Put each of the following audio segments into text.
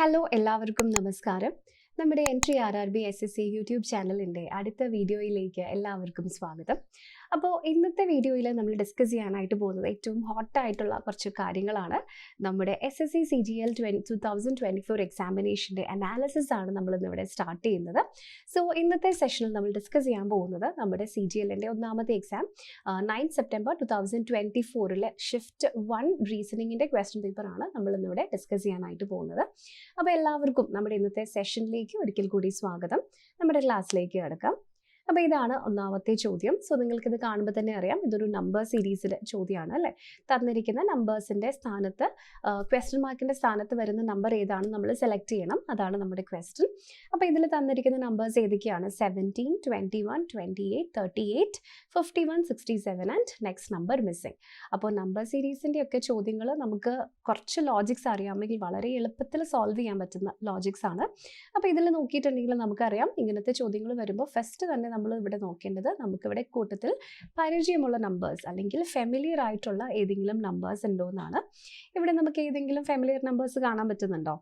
Hello എല്ലാവർക്കും നമസ്കാരം. നമ്മുടെ എൻട്രി RRB SSC യൂട്യൂബ് ചാനലിൻ്റെ അടുത്ത വീഡിയോയിലേക്ക് എല്ലാവർക്കും സ്വാഗതം. അപ്പോൾ ഇന്നത്തെ വീഡിയോയിൽ നമ്മൾ ഡിസ്കസ് ചെയ്യാനായിട്ട് പോകുന്നത് ഏറ്റവും ഹോട്ടായിട്ടുള്ള കുറച്ച് കാര്യങ്ങളാണ്. നമ്മുടെ SSC CGL 2024 എക്സാമിനേഷൻ്റെ അനാലിസിസ് ആണ് നമ്മളിന്നിവിടെ സ്റ്റാർട്ട് ചെയ്യുന്നത്. സോ ഇന്നത്തെ സെഷനിൽ നമ്മൾ ഡിസ്കസ് ചെയ്യാൻ പോകുന്നത് നമ്മുടെ CGLൻ്റെ ഒന്നാമത്തെ എക്സാം 9 സെപ്റ്റംബർ 2024 ഷിഫ്റ്റ് 1 റീസണിങ്ങിൻ്റെ ക്വസ്റ്റ്യൻ പേപ്പറാണ് നമ്മളിന്നിവിടെ ഡിസ്കസ് ചെയ്യാനായിട്ട് പോകുന്നത്. അപ്പോൾ എല്ലാവർക്കും നമ്മുടെ ഇന്നത്തെ സെഷനിലേക്ക് ഒരിക്കൽ കൂടി സ്വാഗതം. നമ്മുടെ ക്ലാസ്സിലേക്ക് കിടക്കാം. അപ്പോൾ ഇതാണ് ഒന്നാമത്തെ ചോദ്യം. സോ നിങ്ങൾക്കിത് കാണുമ്പോൾ തന്നെ അറിയാം, ഇതൊരു നമ്പർ സീരീസിലെ ചോദ്യമാണ് അല്ലേ. തന്നിരിക്കുന്ന നമ്പേഴ്സിൻ്റെ സ്ഥാനത്ത് ക്വസ്റ്റ്യൻ മാർക്കിൻ്റെ സ്ഥാനത്ത് വരുന്ന നമ്പർ ഏതാണെന്ന് നമ്മൾ സെലക്ട് ചെയ്യണം. അതാണ് നമ്മുടെ ക്വസ്റ്റ്യൻ. അപ്പോൾ ഇതിൽ തന്നിരിക്കുന്ന നമ്പേഴ്സ് ഏതൊക്കെയാണ്? 17, 21, 28, 38, 51, 67 ആൻഡ് നെക്സ്റ്റ് നമ്പർ മിസ്സിംഗ്. അപ്പോൾ നമ്പർ സീരീസിൻ്റെ ഒക്കെ ചോദ്യങ്ങൾ നമുക്ക് കുറച്ച് ലോജിക്സ് അറിയാമെങ്കിൽ വളരെ എളുപ്പത്തിൽ സോൾവ് ചെയ്യാൻ പറ്റുന്ന ലോജിക്സ് ആണ്. അപ്പോൾ ഇതിൽ നോക്കിയിട്ടുണ്ടെങ്കിൽ നമുക്കറിയാം, ഇങ്ങനത്തെ ചോദ്യങ്ങൾ വരുമ്പോൾ ഫസ്റ്റ് തന്നെ നമ്മൾ ഇവിടെ നോക്കേണ്ടത് നമുക്കിവിടെ കൂട്ടത്തിൽ പരിചയമുള്ള നമ്പേഴ്സ് അല്ലെങ്കിൽ ഫെമിലിയർ ആയിട്ടുള്ള ഏതെങ്കിലും നമ്പേഴ്സ് ഉണ്ടോ എന്നാണ്. ഇവിടെ നമുക്ക് ഏതെങ്കിലും ഫെമിലിയർ നമ്പേഴ്സ് കാണാൻ പറ്റുന്നുണ്ടോ?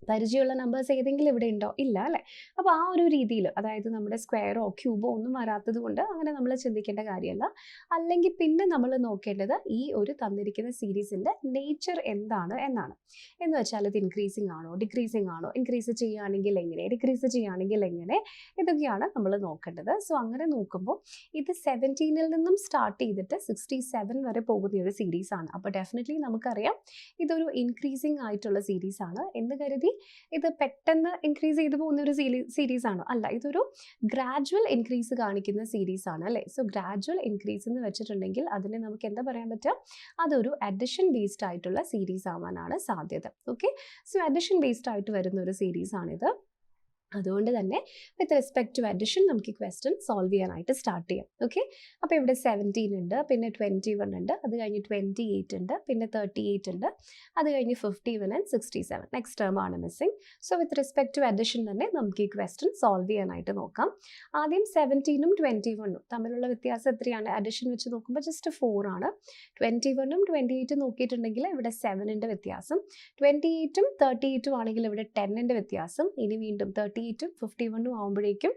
പരിചയമുള്ള നമ്പേഴ്സ് ഏതെങ്കിലും ഇവിടെ ഉണ്ടോ? ഇല്ല അല്ലേ. അപ്പോൾ ആ ഒരു രീതിയിൽ, അതായത് നമ്മുടെ സ്ക്വയറോ ക്യൂബോ ഒന്നും വരാത്തത് കൊണ്ട് അങ്ങനെ നമ്മൾ ചിന്തിക്കേണ്ട കാര്യമല്ല. അല്ലെങ്കിൽ പിന്നെ നമ്മൾ നോക്കേണ്ടത് ഈ ഒരു തന്നിരിക്കുന്ന സീരീസിൻ്റെ നേച്ചർ എന്താണ് എന്നാണ്. എന്ന് വെച്ചാൽ ഇത് ഇൻക്രീസിങ് ആണോ, ഡിക്രീസിങ് ആണോ, ഇൻക്രീസ് ചെയ്യുകയാണെങ്കിൽ എങ്ങനെ, ഡിക്രീസ് ചെയ്യുകയാണെങ്കിൽ എങ്ങനെ, ഇതൊക്കെയാണ് നമ്മൾ നോക്കേണ്ടത്. സോ അങ്ങനെ നോക്കുമ്പോൾ ഇത് 17 നിന്നും സ്റ്റാർട്ട് ചെയ്തിട്ട് 67 വരെ പോകുന്ന ഒരു സീരീസാണ്. അപ്പോൾ ഡെഫിനറ്റ്ലി നമുക്കറിയാം ഇതൊരു ഇൻക്രീസിങ് ആയിട്ടുള്ള സീരീസാണ് എന്ന് കരുതി ഇത് പെട്ടെന്ന് ഇൻക്രീസ് ചെയ്തു പോകുന്ന ഒരു സീരീസ് ആണോ? അല്ല, ഇതൊരു ഗ്രാജുവൽ ഇൻക്രീസ് കാണിക്കുന്ന സീരീസ് ആണ് അല്ലേ. സോ ഗ്രാജുവൽ ഇൻക്രീസ് എന്ന് വെച്ചിട്ടുണ്ടെങ്കിൽ അതിനെ നമുക്ക് എന്താ പറയാൻ പറ്റുക? അതൊരു അഡിഷൻ ബേസ്ഡ് ആയിട്ടുള്ള സീരീസ് ആവാനാണ് സാധ്യത. ഓക്കെ, സോ അഡിഷൻ ബേസ്ഡ് ആയിട്ട് വരുന്ന ഒരു സീരീസ് ആണിത്. അതുകൊണ്ട് തന്നെ വിത്ത് റെസ്പെക്ട് ടു അഡിഷൻ നമുക്ക് ഈ ക്വസ്റ്റ്യൻ സോൾവ് ചെയ്യാനായിട്ട് സ്റ്റാർട്ട് ചെയ്യാം. ഓക്കെ, അപ്പോൾ ഇവിടെ 17 ഉണ്ട്, പിന്നെ 21 ഉണ്ട്, അത് കഴിഞ്ഞ് 28 ഉണ്ട്, പിന്നെ 38 ഉണ്ട്, അത് കഴിഞ്ഞ് 51 ആൻഡ് 67. നെക്സ്റ്റ് ടേം ആണ് missing. So with respect to addition തന്നെ നമുക്ക് ഈ ക്വസ്റ്റ്യൻ സോൾവ് ചെയ്യാനായിട്ട് നോക്കാം. ആദ്യം 17ഉം 21ഉം തമ്മിലുള്ള വ്യത്യാസം എത്രയാണ്? അഡിഷൻ വെച്ച് നോക്കുമ്പോൾ ജസ്റ്റ് 4 ആണ്. 21ഉം 28ഉം നോക്കിയിട്ടുണ്ടെങ്കിൽ ഇവിടെ 7ൻ്റെ വ്യത്യാസം. 28ഉം 38ഉം ആണെങ്കിൽ ഇവിടെ 10ൻ്റെ വ്യത്യാസം. ഇനി വീണ്ടും 38ഉം 51ഉം ആകുമ്പോഴേക്കും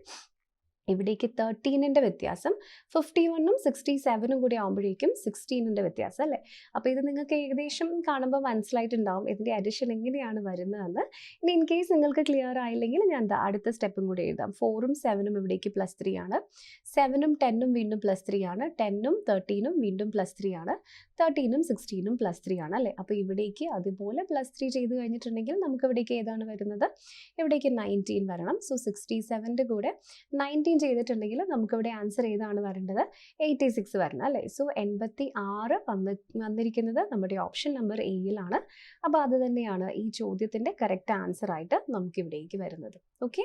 ഇവിടേക്ക് 13ൻ്റെ വ്യത്യാസം. 51ഉം 67ഉം കൂടി ആകുമ്പോഴേക്കും 16ൻ്റെ വ്യത്യാസം അല്ലേ. അപ്പോൾ ഇത് നിങ്ങൾക്ക് ഏകദേശം കാണുമ്പോൾ മനസ്സിലായിട്ടുണ്ടാവും ഇതിൻ്റെ അഡിഷൻ എങ്ങനെയാണ് വരുന്നതെന്ന്. ഇനി ഇൻ കേസ് നിങ്ങൾക്ക് ക്ലിയർ ആയില്ലെങ്കിൽ ഞാൻ അടുത്ത സ്റ്റെപ്പും കൂടി എഴുതാം. 4ഉം 7ഉം ഇവിടേക്ക് +3 ആണ്. 7ഉം 10ഉം വീണ്ടും +3 ആണ്. 10ഉം 13ഉം വീണ്ടും +3 ആണ്. 13ഉം 16ഉം +3 ആണ് അല്ലേ. അപ്പോൾ ഇവിടേക്ക് അതുപോലെ +3 ചെയ്ത് കഴിഞ്ഞിട്ടുണ്ടെങ്കിൽ നമുക്ക് ഇവിടേക്ക് ഏതാണ് വരുന്നത്? ഇവിടേക്ക് 19 വരണം. സോ 67ൻ്റെ കൂടെ 19 ചെയ്തിട്ടുണ്ടെങ്കിൽ നമുക്കിവിടെ ആൻസർ ഏതാണ് വരേണ്ടത്? 86 വരണം അല്ലേ. സോ 86 വന്നിരിക്കുന്നത് നമ്മുടെ ഓപ്ഷൻ നമ്പർ എയിലാണ്. അപ്പോൾ അത് തന്നെയാണ് ഈ ചോദ്യത്തിൻ്റെ കറക്റ്റ് ആൻസർ ആയിട്ട് നമുക്ക് ഇവിടേക്ക് വരുന്നത്. ഓക്കെ,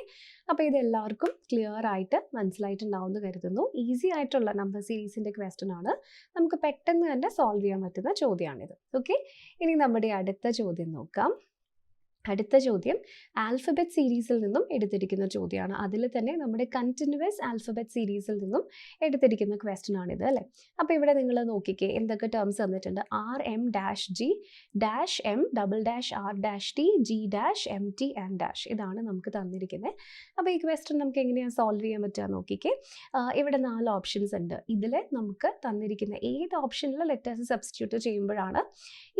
അപ്പോൾ ഇത് എല്ലാവർക്കും ക്ലിയർ ആയിട്ട് മനസ്സിലായിട്ടുണ്ടാവും എന്ന് കരുതുന്നു. ഈസി ആയിട്ടുള്ള നമ്പർ സീരീസിൻ്റെ ക്വസ്റ്റ്യൻ ആണ്. നമുക്ക് പെട്ടെന്ന് തന്നെ സോൾവ് ചെയ്യാൻ പറ്റുന്ന ചോദ്യമാണിത്. ഓക്കെ, ഇനി നമ്മുടെ അടുത്ത ചോദ്യം നോക്കാം. അടുത്ത ചോദ്യം ആൽഫബറ്റ് സീരീസിൽ നിന്നും എടുത്തിരിക്കുന്ന ചോദ്യമാണ്. അതിൽ തന്നെ നമ്മുടെ കണ്ടിന്യൂസ് ആൽഫബറ്റ് സീരീസിൽ നിന്നും എടുത്തിരിക്കുന്ന ക്വസ്റ്റ്യൻ ആണിത് അല്ലേ. അപ്പോൾ ഇവിടെ നിങ്ങൾ നോക്കിക്കേ എന്തൊക്കെ ടേംസ് തന്നിട്ടുണ്ട്. RM-G -M"R-T G-MT and dash. ഇതാണ് നമുക്ക് തന്നിരിക്കുന്നത്. അപ്പോൾ ഈ ക്വസ്റ്റ്യൻ നമുക്ക് എങ്ങനെയാണ് സോൾവ് ചെയ്യാൻ പറ്റുക നോക്കിക്കേ. ഇവിടെ 4 ഓപ്ഷൻസ് ഉണ്ട്. ഇതിൽ നമുക്ക് തന്നിരിക്കുന്ന ഏത് ഓപ്ഷനിൽ ലെറ്റേഴ്സ് സബ്സ്റ്റിറ്റ്യൂട്ട് ചെയ്യുമ്പോഴാണ്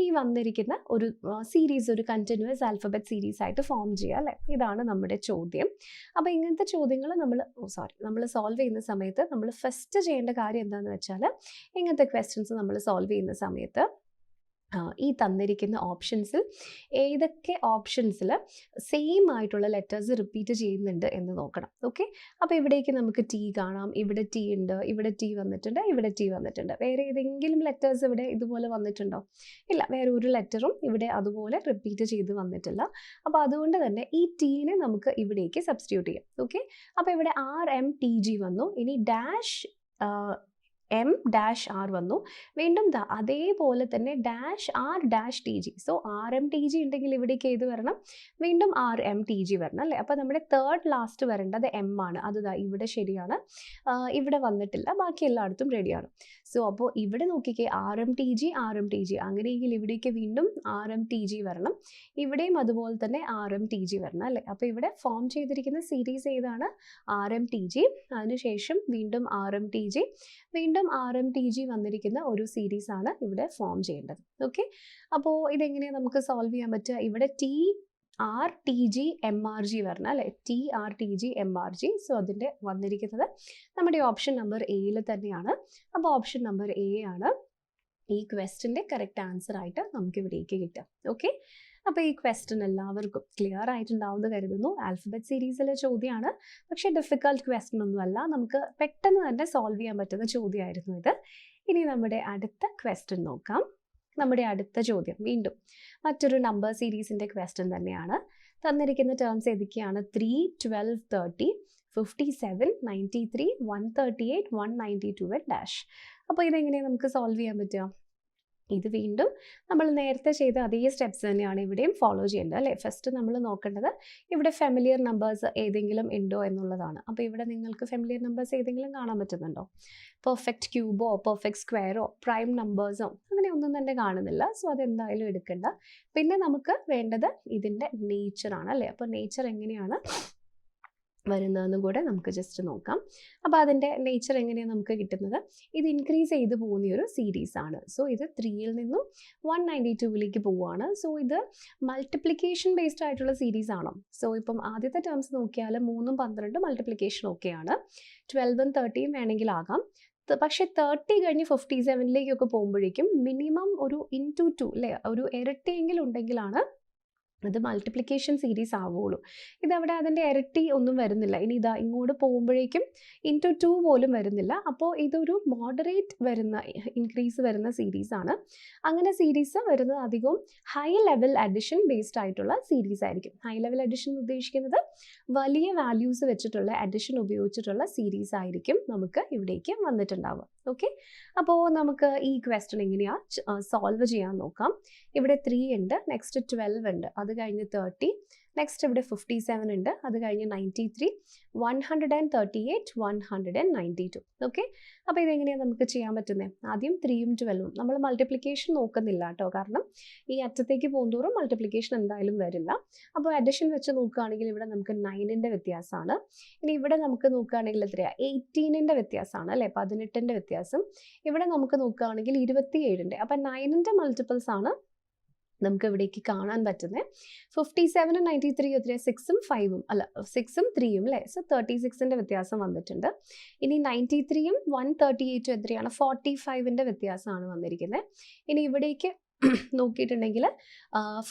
ഈ വന്നിരിക്കുന്ന ഒരു സീരീസ് ഒരു കണ്ടിന്യൂസ് ആൽഫബറ്റ് സീരീസ് ആയിട്ട് ഫോം ചെയ്യുക അല്ലേ. ഇതാണ് നമ്മുടെ ചോദ്യം. അപ്പോൾ ഇങ്ങനത്തെ ചോദ്യങ്ങൾ നമ്മൾ സോൾവ് ചെയ്യുന്ന സമയത്ത് നമ്മൾ ഫസ്റ്റ് ചെയ്യേണ്ട കാര്യം എന്താണെന്ന് വെച്ചാൽ, ഇങ്ങനത്തെ ക്വസ്റ്റ്യൻസ് നമ്മൾ സോൾവ് ചെയ്യുന്ന സമയത്ത് ഈ തന്നിരിക്കുന്ന ഓപ്ഷൻസിൽ ഏതൊക്കെ ഓപ്ഷൻസിൽ സെയിം ആയിട്ടുള്ള ലെറ്റേഴ്സ് റിപ്പീറ്റ് ചെയ്യുന്നുണ്ട് എന്ന് നോക്കണം. ഓക്കെ, അപ്പോൾ ഇവിടേക്ക് നമുക്ക് T കാണാം, ഇവിടെ T ഉണ്ട്, ഇവിടെ T വന്നിട്ടുണ്ട്, ഇവിടെ T വന്നിട്ടുണ്ട്. വേറെ ഏതെങ്കിലും ലെറ്റേഴ്സ് ഇവിടെ ഇതുപോലെ വന്നിട്ടുണ്ടോ? ഇല്ല, വേറെ ഒരു ലെറ്ററും ഇവിടെ അതുപോലെ റിപ്പീറ്റ് ചെയ്ത് വന്നിട്ടില്ല. അപ്പോൾ അതുകൊണ്ട് തന്നെ ഈ ടീനെ നമുക്ക് ഇവിടേക്ക് സബ്സ്റ്റിറ്റ്യൂട്ട് ചെയ്യാം. ഓക്കെ, അപ്പോൾ ഇവിടെ RMTG വന്നു. ഇനി എം ഡാഷ് ആർ വന്നു. വീണ്ടും അതേപോലെ തന്നെ dash R dash T G. So R M T G ഉണ്ടെങ്കിൽ ഇവിടേക്ക് ഏത് വരണം? വീണ്ടും ആർ എം ടി ജി വരണം അല്ലേ? അപ്പോൾ നമ്മുടെ തേർഡ് ലാസ്റ്റ് വരേണ്ടത് എം ആണ്. അത് ഇവിടെ ശരിയാണ്, ഇവിടെ വന്നിട്ടില്ല, ബാക്കി എല്ലായിടത്തും റെഡിയാണ്. സോ അപ്പോൾ ഇവിടെ നോക്കിക്കേ, R M T G R M T G, അങ്ങനെയെങ്കിൽ ഇവിടേക്ക് വീണ്ടും ആർ എം ടി ജി വരണം, ഇവിടെയും അതുപോലെ തന്നെ ആർ എം ടി ജി വരണം അല്ലേ? അപ്പോൾ ഇവിടെ ഫോം ചെയ്തിരിക്കുന്ന സീരീസ് ഏതാണ്? ആർ എം ടി ജി, അതിനുശേഷം വീണ്ടും ആർ എം ടി ജി, വീണ്ടും ആർ എം ടി ജി വന്നിരിക്കുന്ന ഒരു സീരീസ് ആണ് ഇവിടെ ഫോം ചെയ്യേണ്ടത്. ഓക്കെ, അപ്പോൾ ഇതെങ്ങനെയാണ് നമുക്ക് സോൾവ് ചെയ്യാൻ പറ്റുക? ഇവിടെ T R T G M R G വരണം അല്ലേ? T R T G M R G. So അതിൻ്റെ വന്നിരിക്കുന്നത് നമ്മുടെ ഓപ്ഷൻ നമ്പർ എയിൽ തന്നെയാണ്. അപ്പോൾ ഓപ്ഷൻ നമ്പർ എ ആണ് ഈ ക്വസ്റ്റിൻ്റെ കറക്റ്റ് ആൻസർ ആയിട്ട് നമുക്ക് ഇവിടേക്ക് കിട്ടുക. ഓക്കെ, അപ്പോൾ ഈ ക്വസ്റ്റ്യൻ എല്ലാവർക്കും ക്ലിയർ ആയിട്ടുണ്ടാവുമെന്ന് കരുതുന്നു. ആൽഫബറ്റ് സീരീസിലെ ചോദ്യമാണ്, പക്ഷേ ഡിഫിക്കൽട്ട് ക്വസ്റ്റ്യൻ ഒന്നുമല്ല, നമുക്ക് പെട്ടെന്ന് തന്നെ സോൾവ് ചെയ്യാൻ പറ്റുന്ന ചോദ്യമായിരുന്നു ഇത്. ഇനി നമ്മുടെ അടുത്ത ക്വസ്റ്റ്യൻ നോക്കാം. നമ്മുടെ അടുത്ത ചോദ്യം വീണ്ടും മറ്റൊരു നമ്പർ സീരീസിൻ്റെ ക്വസ്റ്റ്യൻ തന്നെയാണ്. തന്നിരിക്കുന്ന ടേംസ് ഏതൊക്കെയാണ്? 3, 12, 30, 57, 93, 138, 192 ഡാഷ്. അപ്പോൾ ഇതെങ്ങനെയാണ് നമുക്ക് സോൾവ് ചെയ്യാൻ പറ്റുക? ഇത് വീണ്ടും നമ്മൾ നേരത്തെ ചെയ്ത അതേ സ്റ്റെപ്സ് തന്നെയാണ് ഇവിടെയും ഫോളോ ചെയ്യേണ്ടത് അല്ലേ? ഫസ്റ്റ് നമ്മൾ നോക്കേണ്ടത് ഇവിടെ ഫെമിലിയർ നമ്പേഴ്സ് ഏതെങ്കിലും ഉണ്ടോ എന്നുള്ളതാണ്. അപ്പോൾ ഇവിടെ നിങ്ങൾക്ക് ഫെമിലിയർ നമ്പേഴ്സ് ഏതെങ്കിലും കാണാൻ പറ്റുന്നുണ്ടോ? പെർഫെക്റ്റ് ക്യൂബോ പെർഫെക്റ്റ് സ്ക്വയറോ പ്രൈം നമ്പേഴ്സോ അങ്ങനെ ഒന്നും തന്നെ കാണുന്നില്ല. സോ അതെന്തായാലും എടുക്കണ്ട. പിന്നെ നമുക്ക് വേണ്ടത് ഇതിൻ്റെ നേച്ചറാണ് അല്ലേ? അപ്പോൾ നേച്ചർ എങ്ങനെയാണ് വരുന്നതെന്നും കൂടെ നമുക്ക് ജസ്റ്റ് നോക്കാം. അപ്പോൾ അതിൻ്റെ നേച്ചർ എങ്ങനെയാണ് നമുക്ക് കിട്ടുന്നത്? ഇത് ഇൻക്രീസ് ചെയ്ത് പോകുന്ന ഒരു സീരീസ് ആണ്. സോ ഇത് 3ൽ നിന്നും 192ലേക്ക് പോവുകയാണ്. സോ ഇത് മൾട്ടിപ്ലിക്കേഷൻ ബേസ്ഡ് ആയിട്ടുള്ള സീരീസ് ആണോ? സോ ഇപ്പം ആദ്യത്തെ ടേംസ് നോക്കിയാൽ 3ഉം 12 മൾട്ടിപ്ലിക്കേഷൻ ഓക്കെയാണ്, 12ഉം 30യും വേണമെങ്കിൽ ആകാം. പക്ഷേ 30 കഴിഞ്ഞ് 57ലേക്കൊക്കെ പോകുമ്പോഴേക്കും മിനിമം ഒരു ഇൻറ്റു 2 അല്ലേ, ഒരു ഇരട്ടിയെങ്കിലും ഉണ്ടെങ്കിലാണ് അത് മൾട്ടിപ്ലിക്കേഷൻ സീരീസ് ആവുകയുള്ളൂ. ഇതവിടെ അതിൻ്റെ ഇരട്ടി ഒന്നും വരുന്നില്ല. ഇനി ഇതാ ഇങ്ങോട്ട് പോകുമ്പോഴേക്കും ഇൻറ്റു 2 പോലും വരുന്നില്ല. അപ്പോൾ ഇതൊരു മോഡറേറ്റ് വരുന്ന ഇൻക്രീസ് വരുന്ന സീരീസാണ്. അങ്ങനെ സീരീസ് വരുന്നത് അധികവും ഹൈ ലെവൽ അഡിഷൻ ബേസ്ഡ് ആയിട്ടുള്ള സീരീസ് ആയിരിക്കും. ഹൈ ലെവൽ അഡിഷൻ ഉദ്ദേശിക്കുന്നത് വലിയ വാല്യൂസ് വെച്ചിട്ടുള്ള അഡിഷൻ ഉപയോഗിച്ചിട്ടുള്ള സീരീസ് ആയിരിക്കും നമുക്ക് ഇവിടേക്ക് വന്നിട്ടുണ്ടാവുക. ഓക്കെ, അപ്പോൾ നമുക്ക് ഈ ക്വസ്റ്റ്യൻ എങ്ങനെയാണ് സോൾവ് ചെയ്യാൻ നോക്കാം. ഇവിടെ 3 ഉണ്ട്, നെക്സ്റ്റ് 12 ഉണ്ട്, അത് കഴിഞ്ഞ് 30, നെക്സ്റ്റ് ഇവിടെ 57 ഉണ്ട്, അത് കഴിഞ്ഞ് 93, 138, 192. ഓക്കെ, അപ്പോൾ ഇതെങ്ങനെയാണ് നമുക്ക് ചെയ്യാൻ പറ്റുന്നത്? ആദ്യം 3ഉം 12ഉം നമ്മൾ മൾട്ടിപ്ലിക്കേഷൻ നോക്കുന്നില്ല കേട്ടോ, കാരണം ഈ അറ്റത്തേക്ക് പോകുന്തോറും മൾട്ടിപ്ലിക്കേഷൻ എന്തായാലും വരില്ല. അപ്പോൾ അഡിഷൻ വെച്ച് നോക്കുകയാണെങ്കിൽ ഇവിടെ നമുക്ക് 9ൻ്റെ വ്യത്യാസമാണ്. ഇനി ഇവിടെ നമുക്ക് നോക്കുകയാണെങ്കിൽ എത്രയാണ്? 18ൻ്റെ വ്യത്യാസമാണ് അല്ലേ, 18ൻ്റെ വ്യത്യാസം. ഇവിടെ നമുക്ക് നോക്കുകയാണെങ്കിൽ 27ൻ്റെ. അപ്പം 9ൻ്റെ മൾട്ടിപ്പിൾസ് ആണ് നമുക്ക് ഇവിടേക്ക് കാണാൻ പറ്റുന്നത്. 57ഉം 93 എത്രയാണ്? 6ഉം 5ഉം അല്ല 6ഉം 3ഉം അല്ലേ? സോ 36ൻ്റെ വ്യത്യാസം വന്നിട്ടുണ്ട്. ഇനി 93ഉം 138ഉം എത്രയാണ്? 45ൻ്റെ വ്യത്യാസമാണ് വന്നിരിക്കുന്നത്. ഇനി ഇവിടേക്ക് നോക്കിയിട്ടുണ്ടെങ്കിൽ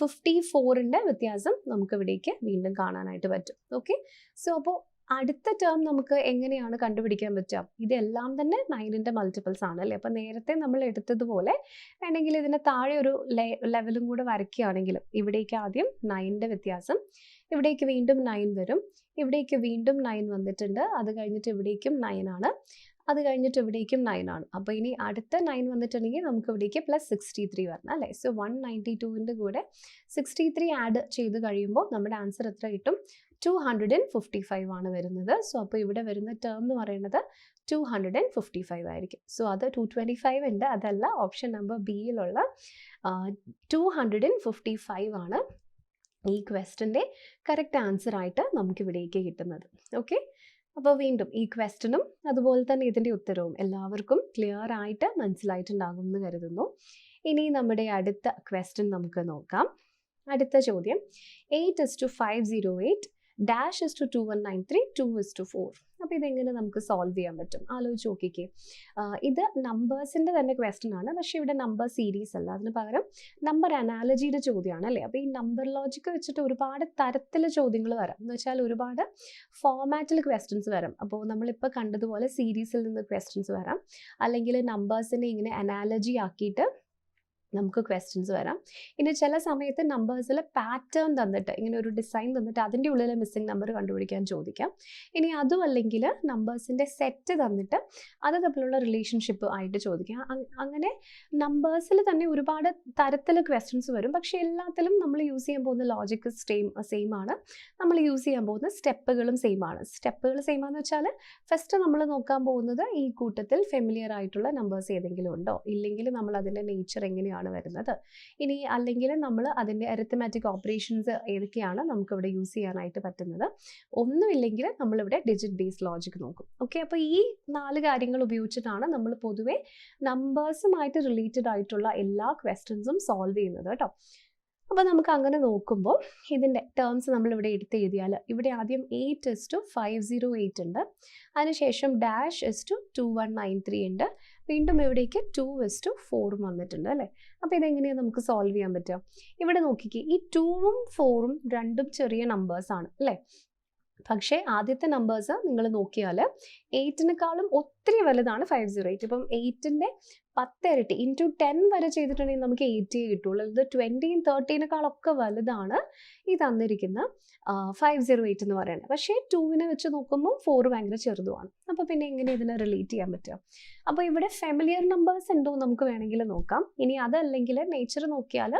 54ൻ്റെ വ്യത്യാസം നമുക്ക് ഇവിടേക്ക് വീണ്ടും കാണാനായിട്ട് പറ്റും. ഓക്കെ, സോ അപ്പോൾ അടുത്ത ടേം നമുക്ക് എങ്ങനെയാണ് കണ്ടുപിടിക്കാൻ പറ്റുക? ഇതെല്ലാം തന്നെ 9ൻ്റെ മൾട്ടിപ്പിൾസ് ആണ് അല്ലേ? അപ്പോൾ നേരത്തെ നമ്മൾ എടുത്തതുപോലെ വേണമെങ്കിൽ ഇതിന് താഴെ ഒരു ലെവലും കൂടെ വരയ്ക്കുകയാണെങ്കിൽ ഇവിടേക്ക് ആദ്യം 9ൻ്റെ വ്യത്യാസം, ഇവിടേക്ക് വീണ്ടും 9 വരും, ഇവിടേക്ക് വീണ്ടും 9 വന്നിട്ടുണ്ട്, അത് കഴിഞ്ഞിട്ട് ഇവിടേക്കും 9 ആണ്, അത് കഴിഞ്ഞിട്ട് ഇവിടേക്കും 9 ആണ്. അപ്പോൾ ഇനി അടുത്ത 9 വന്നിട്ടുണ്ടെങ്കിൽ നമുക്ക് ഇവിടേക്ക് +63 വരണം അല്ലേ? സോ 192ൻ്റെ കൂടെ 63 ആഡ് ചെയ്ത് കഴിയുമ്പോൾ നമ്മുടെ ആൻസർ എത്ര കിട്ടും? 255 ആണ് വരുന്നത്. സോ അപ്പോൾ ഇവിടെ വരുന്ന ടേം എന്ന് പറയുന്നത് 255 ആയിരിക്കും. സോ അത് 225 ഉണ്ട്, അതല്ല, ഓപ്ഷൻ നമ്പർ ബിയിലുള്ള 255 ആണ് ഈ ക്വസ്റ്റ്യൻ്റെ കറക്റ്റ് ആൻസർ ആയിട്ട് നമുക്ക് ഇവിടേക്ക് കിട്ടുന്നത്. ഓക്കെ, അപ്പോൾ വീണ്ടും ഈ ക്വസ്റ്റ്യനും അതുപോലെ തന്നെ ഇതിൻ്റെ ഉത്തരവും എല്ലാവർക്കും ക്ലിയർ ആയിട്ട് മനസ്സിലായിട്ടുണ്ടാകും എന്ന് കരുതുന്നു. ഇനി നമ്മുടെ അടുത്ത ക്വസ്റ്റ്യൻ നമുക്ക് നോക്കാം. അടുത്ത ചോദ്യം 8:508 -2193 2:4. അപ്പോൾ ഇതെങ്ങനെ നമുക്ക് സോൾവ് ചെയ്യാൻ പറ്റും? ആലോചിച്ച് നോക്കിക്കേ. ഇത് നമ്പേഴ്സിൻ്റെ തന്നെ ക്വസ്റ്റ്യൻ ആണ്, പക്ഷേ ഇവിടെ നമ്പർ സീരീസ് അല്ല, അതിന് പകരം നമ്പർ അനാലജിയുടെ ചോദ്യമാണ് അല്ലേ? അപ്പോൾ ഈ നമ്പർ ലോജിക്ക് വെച്ചിട്ട് ഒരുപാട് തരത്തിൽ ചോദ്യങ്ങൾ വരാം. എന്ന് വെച്ചാൽ ഒരുപാട് ഫോമാറ്റിൽ ക്വസ്റ്റ്യൻസ് വരാം. അപ്പോൾ നമ്മളിപ്പോൾ കണ്ടതുപോലെ സീരീസിൽ നിന്ന് ക്വസ്റ്റ്യൻസ് വരാം, അല്ലെങ്കിൽ നമ്പേഴ്സിനെ ഇങ്ങനെ അനാലജി ആക്കിയിട്ട് നമുക്ക് ക്വസ്റ്റ്യൻസ് വരാം. ഇനി ചില സമയത്ത് നമ്പേഴ്സിൽ പാറ്റേൺ തന്നിട്ട് ഇങ്ങനെ ഒരു ഡിസൈൻ തന്നിട്ട് അതിൻ്റെ ഉള്ളിലെ മിസ്സിംഗ് നമ്പർ കണ്ടുപിടിക്കാൻ ചോദിക്കാം. ഇനി അതും അല്ലെങ്കിൽ നമ്പേഴ്സിൻ്റെ സെറ്റ് തന്നിട്ട് അത് തമ്മിലുള്ള റിലേഷൻഷിപ്പ് ആയിട്ട് ചോദിക്കാം. അങ്ങനെ നമ്പേഴ്സിൽ തന്നെ ഒരുപാട് തരത്തിൽ ക്വസ്റ്റ്യൻസ് വരും. പക്ഷേ എല്ലാത്തിലും നമ്മൾ യൂസ് ചെയ്യാൻ പോകുന്ന ലോജിക്ക് സെയിം ആണ്. നമ്മൾ യൂസ് ചെയ്യാൻ പോകുന്ന സ്റ്റെപ്പുകളും സെയിം ആണ്. സ്റ്റെപ്പുകൾ സെയിം ആണെന്ന് വെച്ചാൽ ഫസ്റ്റ് നമ്മൾ നോക്കാൻ പോകുന്നത് ഈ കൂട്ടത്തിൽ ഫെമിലിയർ ആയിട്ടുള്ള നമ്പേഴ്സ് ഏതെങ്കിലും ഉണ്ടോ, ഇല്ലെങ്കിൽ നമ്മൾ അതിൻ്റെ നേച്ചർ എങ്ങനെയാണ് വരുന്നത്, ഇനി അല്ലെങ്കിൽ നമ്മൾ അതിൻ്റെ അരിത്തമാറ്റിക് ഓപ്പറേഷൻസ് ഏതൊക്കെയാണ് നമുക്കിവിടെ യൂസ് ചെയ്യാനായിട്ട് പറ്റുന്നത്. ഒന്നുമില്ലെങ്കിൽ നമ്മളിവിടെ ഡിജിറ്റ് ബേസ്ഡ് ലോജിക് നോക്കും. ഓക്കെ, അപ്പോൾ ഈ 4 കാര്യങ്ങൾ ഉപയോഗിച്ചിട്ടാണ് നമ്മൾ പൊതുവെ നമ്പേഴ്സുമായിട്ട് റിലേറ്റഡ് ആയിട്ടുള്ള എല്ലാ ക്വസ്റ്റ്യൻസും സോൾവ് ചെയ്യുന്നത് കേട്ടോ. അപ്പോൾ നമുക്ക് അങ്ങനെ നോക്കുമ്പോൾ ഇതിൻ്റെ ടേംസ് നമ്മളിവിടെ എടുത്ത് എഴുതിയാൽ ഇവിടെ ആദ്യം 8:508 ഉണ്ട്, അതിനുശേഷം -2193 ഉണ്ട്, വീണ്ടും ഇവിടേക്ക് 2:4 വന്നിട്ടുണ്ട് അല്ലേ. അപ്പോൾ ഇതെങ്ങനെയാണ് നമുക്ക് സോൾവ് ചെയ്യാൻ പറ്റുക? ഇവിടെ നോക്കിക്കേ, ഈ 2ഉം 4ഉം രണ്ടും ചെറിയ നമ്പേഴ്സാണ് അല്ലേ. പക്ഷേ ആദ്യത്തെ നമ്പേഴ്സ് നിങ്ങൾ നോക്കിയാൽ 8-നേക്കാളും ഒത്തിരി വലുതാണ് 508. ഇപ്പം 8-ൻ്റെ 10 ഇരട്ടി ഇൻറ്റു 10 വരെ ചെയ്തിട്ടുണ്ടെങ്കിൽ നമുക്ക് 80 കിട്ടുള്ളൂ. ഇത് 20-യും 30-നേക്കാളൊക്കെ വലുതാണ് ഈ തന്നിരിക്കുന്ന 508 എന്ന് പറയുന്നത്. പക്ഷേ 2വിനെ വെച്ച് നോക്കുമ്പോൾ 4 ഭയങ്കര ചെറുതുമാണ്. അപ്പോൾ പിന്നെ എങ്ങനെ ഇതിനെ റിലേറ്റ് ചെയ്യാൻ പറ്റുക? അപ്പോൾ ഇവിടെ ഫെമിലിയർ നമ്പേഴ്സ് ഉണ്ടോ നമുക്ക് വേണമെങ്കിൽ നോക്കാം. ഇനി അതല്ലെങ്കിൽ നേച്ചർ നോക്കിയാൽ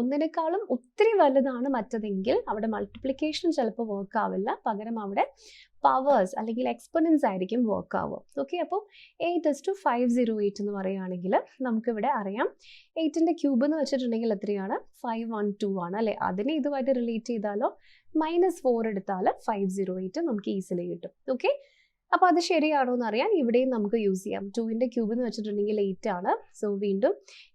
ഒന്നിനേക്കാളും ഒത്തിരി വലുതാണ് മറ്റതെങ്കിൽ അവിടെ മൾട്ടിപ്ലിക്കേഷൻ ചിലപ്പോൾ വർക്ക് ആവില്ല, പകരം അവിടെ പവേഴ്സ് അല്ലെങ്കിൽ എക്സ്പൊണൻസ് ആയിരിക്കും വർക്ക് ആവുക. ഓക്കെ, അപ്പോൾ 8:508 എന്ന് പറയുകയാണെങ്കിൽ നമുക്കിവിടെ അറിയാം 8-ൻ്റെ ക്യൂബ് എന്ന് വെച്ചിട്ടുണ്ടെങ്കിൽ എത്രയാണ്? 512 ആണ് അല്ലേ. അതിനെ ഇതുമായിട്ട് റിലേറ്റ് ചെയ്താലോ -4 എടുത്താൽ 508 നമുക്ക് ഈസിലി കിട്ടും. ഓക്കെ, അപ്പോൾ അത് ശരിയാണോ എന്ന് അറിയാൻ ഇവിടെയും നമുക്ക് യൂസ് ചെയ്യാം. 2-ൻ്റെ ക്യൂബ് എന്ന് വെച്ചിട്ടുണ്ടെങ്കിൽ 8 ആണ്. സോ വീണ്ടും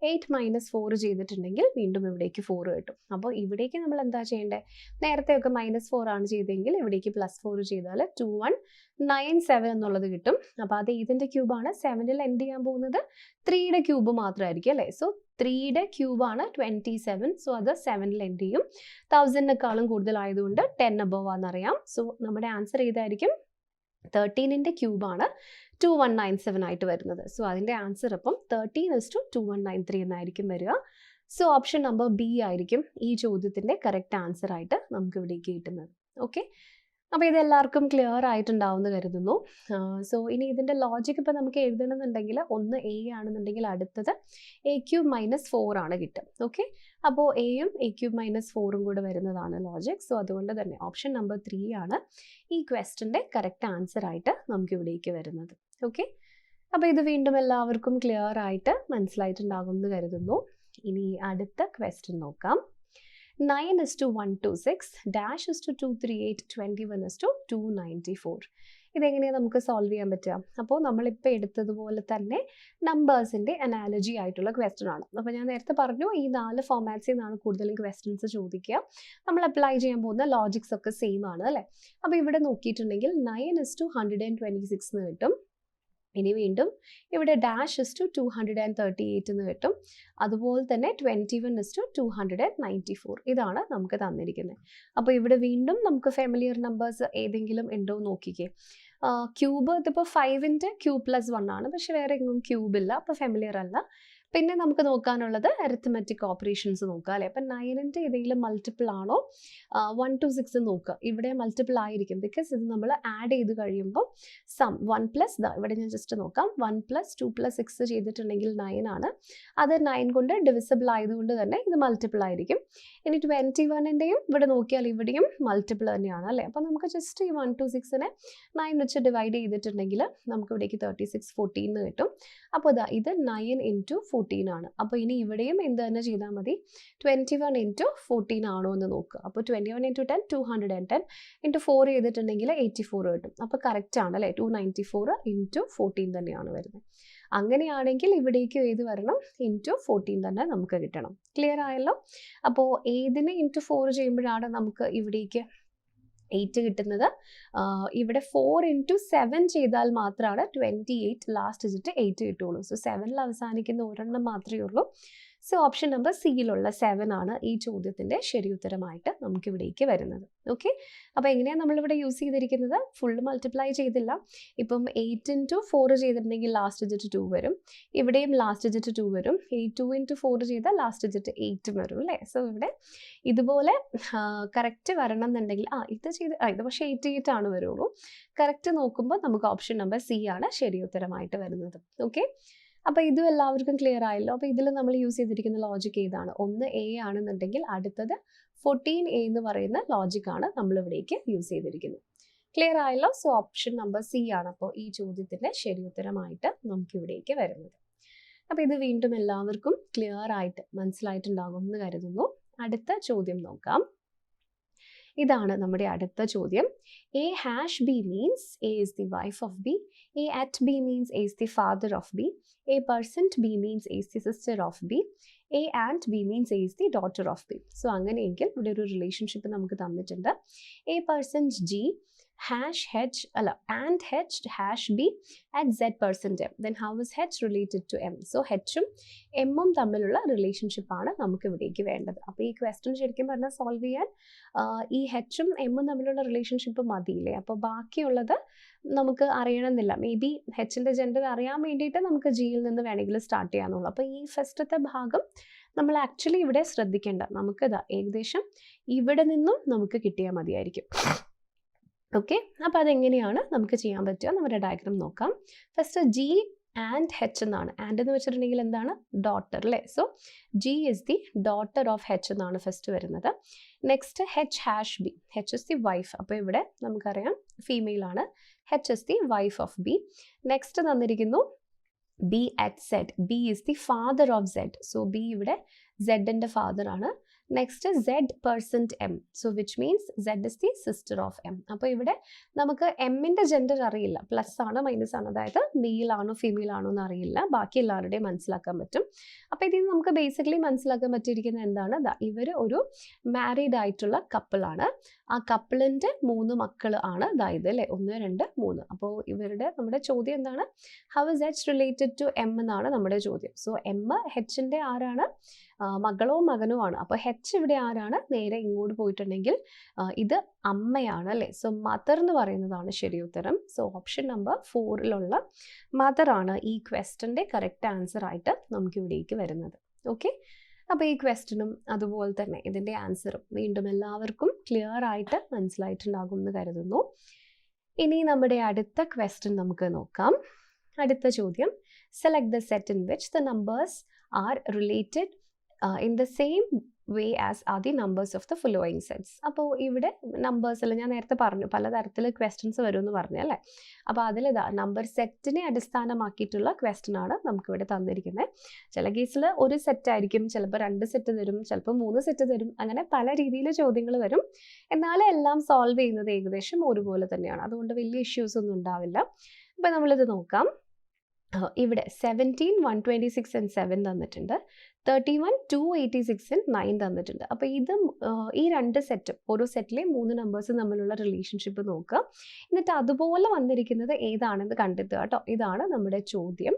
8 - 4 ചെയ്തിട്ടുണ്ടെങ്കിൽ വീണ്ടും ഇവിടേക്ക് 4 കിട്ടും. അപ്പോൾ ഇവിടേക്ക് നമ്മൾ എന്താ ചെയ്യേണ്ടത്? നേരത്തെയൊക്കെ -4 ആണ് ചെയ്തെങ്കിൽ ഇവിടേക്ക് +4 ചെയ്താൽ 2197 എന്നുള്ളത് കിട്ടും. അപ്പോൾ അത് ഇതിൻ്റെ ക്യൂബാണ്. 7-ൽ എൻഡ് ചെയ്യാൻ പോകുന്നത് 3-യുടെ ക്യൂബ് മാത്രമായിരിക്കും അല്ലേ. സോ 3-യുടെ ക്യൂബാണ് 27. സോ അത് 7-ൽ എൻഡ് ചെയ്യും. 1000-നേക്കാളും കൂടുതലായതുകൊണ്ട് 10 above ആണെന്നറിയാം. സോ നമ്മുടെ ആൻസർ ഏതായിരിക്കും? 13-ൻ്റെ ക്യൂബാണ് 2197 ആയിട്ട് വരുന്നത്. സോ അതിൻ്റെ ആൻസർ അപ്പം 13:2193 എന്നായിരിക്കും വരിക. സോ ഓപ്ഷൻ നമ്പർ ബി ആയിരിക്കും ഈ ചോദ്യത്തിൻ്റെ കറക്റ്റ് ആൻസർ ആയിട്ട് നമുക്ക് ഇവിടേക്ക് കിട്ടുന്നത്. ഓക്കെ, അപ്പോൾ ഇതെല്ലാവർക്കും ക്ലിയർ ആയിട്ടുണ്ടാവുമെന്ന് കരുതുന്നു. സോ ഇനി ഇതിൻ്റെ ലോജിക് ഇപ്പോൾ നമുക്ക് എഴുതണമെന്നുണ്ടെങ്കിൽ ഒന്ന് എ ആണെന്നുണ്ടെങ്കിൽ അടുത്തത് a³ - 4 ആണ് കിട്ടുക. ഓക്കെ, അപ്പോൾ എയും a³ - 4ഉം കൂടെ വരുന്നതാണ് ലോജിക്. സോ അതുകൊണ്ട് തന്നെ ഓപ്ഷൻ നമ്പർ 3 ആണ് ഈ ക്വസ്റ്റ്യൻ്റെ കറക്റ്റ് ആൻസർ ആയിട്ട് നമുക്ക് ഇവിടേക്ക് വരുന്നത്. ഓക്കെ, അപ്പോൾ ഇത് വീണ്ടും എല്ലാവർക്കും ക്ലിയർ ആയിട്ട് മനസ്സിലായിട്ടുണ്ടാകും എന്ന് കരുതുന്നു. ഇനി അടുത്ത ക്വസ്റ്റ്യൻ നോക്കാം. 9:126, -238, 21:294. ഇതെങ്ങനെയാണ് നമുക്ക് സോൾവ് ചെയ്യാൻ പറ്റുക? അപ്പോൾ നമ്മളിപ്പോൾ എടുത്തതുപോലെ തന്നെ നമ്പേഴ്സിൻ്റെ അനാലജി ആയിട്ടുള്ള ക്വസ്റ്റ്യൻ ആണ്. അപ്പോൾ ഞാൻ നേരത്തെ പറഞ്ഞു ഈ 4 ഫോമാറ്റ്സിൽ നിന്നാണ് കൂടുതലും ക്വസ്റ്റ്യൻസ് ചോദിക്കുക. നമ്മൾ അപ്ലൈ ചെയ്യാൻ പോകുന്ന ലോജിക്സ് ഒക്കെ സെയിം ആണ് അല്ലേ. അപ്പോൾ ഇവിടെ നോക്കിയിട്ടുണ്ടെങ്കിൽ 9:126 എന്ന് കിട്ടും. ഇനി വീണ്ടും ഇവിടെ -238 എന്ന് കിട്ടും. അതുപോലെ തന്നെ 21:294 ഇതാണ് നമുക്ക് തന്നിരിക്കുന്നത്. അപ്പോൾ ഇവിടെ വീണ്ടും നമുക്ക് ഫെമിലിയർ നമ്പേഴ്സ് ഏതെങ്കിലും ഉണ്ടോ നോക്കിക്കേ. ക്യൂബ് ഇതിപ്പോൾ 5-ൻ്റെ ക്യൂബ്+1 ആണ്, പക്ഷെ വേറെ എങ്ങും ക്യൂബ് ഇല്ല, അപ്പോൾ ഫെമിലിയർ അല്ല. പിന്നെ നമുക്ക് നോക്കാനുള്ളത് അരിത്തമെറ്റിക് ഓപ്പറേഷൻസ് നോക്കുക അല്ലേ. അപ്പം 9-ൻ്റെ ഏതെങ്കിലും മൾട്ടിപ്പിൾ ആണോ 1 to 6 നോക്കുക. ഇവിടെ മൾട്ടിപ്പിൾ ആയിരിക്കും, ബിക്കോസ് ഇത് നമ്മൾ ആഡ് ചെയ്ത് കഴിയുമ്പോൾ സം 1+ ഇവിടെ ഞാൻ ജസ്റ്റ് നോക്കാം 1 + 2 + 6 ചെയ്തിട്ടുണ്ടെങ്കിൽ 9 ആണ്. അത് 9 കൊണ്ട് ഡിവിസിബിൾ ആയതുകൊണ്ട് തന്നെ ഇത് മൾട്ടിപ്പിൾ ആയിരിക്കും. ഇനി 21-ൻ്റെയും ഇവിടെ നോക്കിയാൽ ഇവിടെയും മൾട്ടിപ്പിൾ തന്നെയാണ് അല്ലേ. അപ്പോൾ നമുക്ക് ജസ്റ്റ് ഈ 1 to 6-നെ 9 വെച്ച് ഡിവൈഡ് ചെയ്തിട്ടുണ്ടെങ്കിൽ നമുക്ക് ഇവിടേക്ക് 36 14 എന്ന് കിട്ടും. അപ്പോൾ ഇത് 9 × 14 ആണ്. അപ്പോൾ ഇനി ഇവിടെയും എന്ത് തന്നെ ചെയ്താൽ മതി, 21 × 14 ആണോ എന്ന് നോക്കുക. അപ്പോൾ 21 × 10 210 × 4 ചെയ്തിട്ടുണ്ടെങ്കിൽ 84 കിട്ടും. അപ്പോൾ കറക്റ്റ് ആണ് അല്ലേ, 294 × 14 തന്നെയാണ് വരുന്നത്. അങ്ങനെയാണെങ്കിൽ ഇവിടേക്ക് ഏത് വരണം, × 14 തന്നെ നമുക്ക് കിട്ടണം. ക്ലിയർ ആയല്ലോ. അപ്പോൾ ഏതിനെ × 4 ചെയ്യുമ്പോഴാണ് നമുക്ക് ഇവിടേക്ക് 8 കിട്ടുന്നത്. ഇവിടെ 4 × 7 ചെയ്താൽ മാത്രമാണ് 28 ലാസ്റ്റ് ഡിജിറ്റ് 8 കിട്ടുള്ളൂ. സോ 7-ൽ അവസാനിക്കുന്ന ഒരെണ്ണം മാത്രമേ ഉള്ളൂ. സോ ഓപ്ഷൻ നമ്പർ സിയിലുള്ള 7 ആണ് ഈ ചോദ്യത്തിൻ്റെ ശരി ഉത്തരമായിട്ട് നമുക്ക് ഇവിടേക്ക് വരുന്നത്. ഓക്കെ, അപ്പോൾ എങ്ങനെയാണ് നമ്മളിവിടെ യൂസ് ചെയ്തിരിക്കുന്നത്? ഫുൾ മൾട്ടിപ്ലൈ ചെയ്തില്ല. ഇപ്പം 8 ഇൻറ്റു 4 ചെയ്തിട്ടുണ്ടെങ്കിൽ ലാസ്റ്റ് ഡിജിറ്റ് 2 വരും. ഇവിടെയും ലാസ്റ്റ് ഡിജിറ്റ് 2 വരും. ഈ 2 ഇൻറ്റു 4 ചെയ്താൽ ലാസ്റ്റ് ഡിജിറ്റ് 8 വരും അല്ലേ? സോ ഇവിടെ ഇതുപോലെ കറക്റ്റ് വരണം എന്നുണ്ടെങ്കിൽ ഇത് പക്ഷേ 88 ആണ് വരുള്ളൂ. കറക്റ്റ് നോക്കുമ്പോൾ നമുക്ക് ഓപ്ഷൻ നമ്പർ സി ആണ് ശരി ഉത്തരമായിട്ട് വരുന്നത്. ഓക്കെ, അപ്പോൾ ഇതും എല്ലാവർക്കും ക്ലിയർ ആയല്ലോ. അപ്പോൾ ഇതിൽ നമ്മൾ യൂസ് ചെയ്തിരിക്കുന്ന ലോജിക് ഏതാണ്? ഒന്ന് എ ആണെന്നുണ്ടെങ്കിൽ അടുത്തത് 14A എന്ന് പറയുന്ന ലോജിക്കാണ് നമ്മളിവിടേക്ക് യൂസ് ചെയ്തിരിക്കുന്നത്. ക്ലിയർ ആയല്ലോ? സോ ഓപ്ഷൻ നമ്പർ സി ആണ് അപ്പോൾ ഈ ചോദ്യത്തിൻ്റെ ശരി ഉത്തരമായിട്ട് നമുക്കിവിടേക്ക് വരുന്നത്. അപ്പോൾ ഇത് വീണ്ടും എല്ലാവർക്കും ക്ലിയർ ആയിട്ട് മനസ്സിലായിട്ടുണ്ടാകും എന്ന് കരുതുന്നു. അടുത്ത ചോദ്യം നോക്കാം. ഇതാണ് നമ്മുടെ അടുത്ത ചോദ്യം. A hash B means A is the wife of B. A at B means A is the father of B. A percent B means A is the sister of B. A and B means A is the daughter of B. So അങ്ങനെയെങ്കിൽ ഇവിടെ ഒരു relationship നമുക്ക് തന്നിട്ടുണ്ട്. A percent G hash H and H hash B at Z% M. Then how is H related to M? So Hഉം Mഉം തമ്മിലുള്ള റിലേഷൻഷിപ്പാണ് നമുക്ക് ഇവിടേക്ക് വേണ്ടത്. അപ്പോൾ ഈ ക്വസ്റ്റ്യൻ ശരിക്കും പറഞ്ഞാൽ സോൾവ് ചെയ്യാൻ ഈ Hഉം Mഉം തമ്മിലുള്ള റിലേഷൻഷിപ്പ് മതിയില്ലേ? അപ്പോൾ ബാക്കിയുള്ളത് നമുക്ക് അറിയണമെന്നില്ല. മേ ബി Hന്റെ ജെൻഡർ അറിയാൻ വേണ്ടിയിട്ട് നമുക്ക് ജിയിൽ നിന്ന് വേണമെങ്കിൽ സ്റ്റാർട്ട് ചെയ്യാമെന്നുള്ളൂ. അപ്പോൾ ഈ ഫസ്റ്റത്തെ ഭാഗം നമ്മൾ ആക്ച്വലി ഇവിടെ ശ്രദ്ധിക്കേണ്ട. നമുക്കിതാ ഏകദേശം ഇവിടെ നിന്നും നമുക്ക് കിട്ടിയാൽ മതിയായിരിക്കും. ഓക്കെ, അപ്പോൾ അതെങ്ങനെയാണ് നമുക്ക് ചെയ്യാൻ പറ്റുക? നമ്മുടെ ഡയഗ്രാം നോക്കാം. ഫസ്റ്റ് ജി ആൻഡ് H എന്നാണ്. ആൻഡ് എന്ന് വെച്ചിട്ടുണ്ടെങ്കിൽ എന്താണ്? ഡോട്ടർ അല്ലേ? So G is the daughter of H എന്നാണ് ഫസ്റ്റ് വരുന്നത്. Next H hash B. H is the wife. അപ്പോൾ ഇവിടെ നമുക്കറിയാം ഫീമെയിൽ ആണ്. H is the wife of B. Next തന്നിരിക്കുന്നു B at Z. B is the father of Z. So B ഇവിടെ സെഡിൻ്റെ father ആണ്. Next Z% M. So which means Z is the sister of M. അപ്പോൾ ഇവിടെ നമുക്ക് എമ്മിൻ്റെ gender അറിയില്ല. Plus ആണോ മൈനസ് ആണോ, അതായത് മെയിൽ ആണോ ഫീമെയിൽ ആണോ എന്ന് അറിയില്ല. ബാക്കി എല്ലാവരുടെയും മനസ്സിലാക്കാൻ പറ്റും. അപ്പോൾ ഇതിൽ നമുക്ക് ബേസിക്കലി മനസ്സിലാക്കാൻ പറ്റിയിരിക്കുന്നത് എന്താണ്? ഇവർ ഒരു മാരീഡ് ആയിട്ടുള്ള കപ്പിളാണ്. ആ കപ്പിളിൻ്റെ 3 മക്കൾ ആണ് ഇത് അല്ലേ? 1 2 3. അപ്പോൾ നമ്മുടെ ചോദ്യം എന്താണ്? How is H related to M എന്നാണ് നമ്മുടെ ചോദ്യം. സോ M Hന്റെ ആരാണ്? മകളോ മകനോ ആണ്. അപ്പോൾ H ഇവിടെ ആരാണ്? നേരെ ഇങ്ങോട്ട് പോയിട്ടുണ്ടെങ്കിൽ ഇത് അമ്മയാണ് അല്ലേ? സോ മദർ എന്ന് പറയുന്നതാണ് ശരി ഉത്തരം. സോ ഓപ്ഷൻ നമ്പർ 4ലുള്ള മദർ ആണ് ഈ ക്വസ്റ്റ്യൻ്റെ കറക്റ്റ് ആൻസർ ആയിട്ട് നമുക്ക് ഇവിടേക്ക് വരുന്നത്. ഓക്കെ, അപ്പോൾ ഈ ക്വസ്റ്റ്യനും അതുപോലെ തന്നെ ഇതിൻ്റെ ആൻസറും വീണ്ടും എല്ലാവർക്കും ക്ലിയർ ആയിട്ട് മനസ്സിലായിട്ടുണ്ടാകും എന്ന് കരുതുന്നു. ഇനി നമ്മുടെ അടുത്ത ക്വസ്റ്റ്യൻ നമുക്ക് നോക്കാം. അടുത്ത ചോദ്യം, select the set in which the numbers are related in the same way as are the numbers of the following sets. അപ്പോൾ ഇവിടെ നമ്പേഴ്സിൽ ഞാൻ നേരത്തെ പറഞ്ഞു പലതരത്തിൽ ക്വസ്റ്റ്യൻസ് വരുമെന്ന് പറഞ്ഞു അല്ലേ? അപ്പോൾ അതിലിതാ നമ്പർ സെറ്റിനെ അടിസ്ഥാനമാക്കിയിട്ടുള്ള ക്വസ്റ്റ്യൻ ആണ് നമുക്കിവിടെ തന്നിരിക്കുന്നത്. ചില കേസിൽ ഒരു സെറ്റ് ആയിരിക്കും, ചിലപ്പോൾ 2 സെറ്റ് തരും, ചിലപ്പോൾ 3 സെറ്റ് തരും. അങ്ങനെ പല രീതിയിൽ ചോദ്യങ്ങൾ വരും. എന്നാലും എല്ലാം സോൾവ് ചെയ്യുന്നത് ഏകദേശം ഒരുപോലെ തന്നെയാണ്. അതുകൊണ്ട് വലിയ ഇഷ്യൂസ് ഒന്നും ഉണ്ടാവില്ല. അപ്പോൾ നമ്മളിത് നോക്കാം. ഇവിടെ 17 126 and 7 തന്നിട്ടുണ്ട്. 31 286 and 9 തന്നിട്ടുണ്ട്. അപ്പോൾ ഇത് ഈ 2 സെറ്റും ഓരോ സെറ്റിലെ 3 നമ്പേഴ്സും തമ്മിലുള്ള റിലേഷൻഷിപ്പ് നോക്കുക. എന്നിട്ട് അതുപോലെ വന്നിരിക്കുന്നത് ഏതാണെന്ന് കണ്ടെത്തുക കേട്ടോ. ഇതാണ് നമ്മുടെ ചോദ്യം.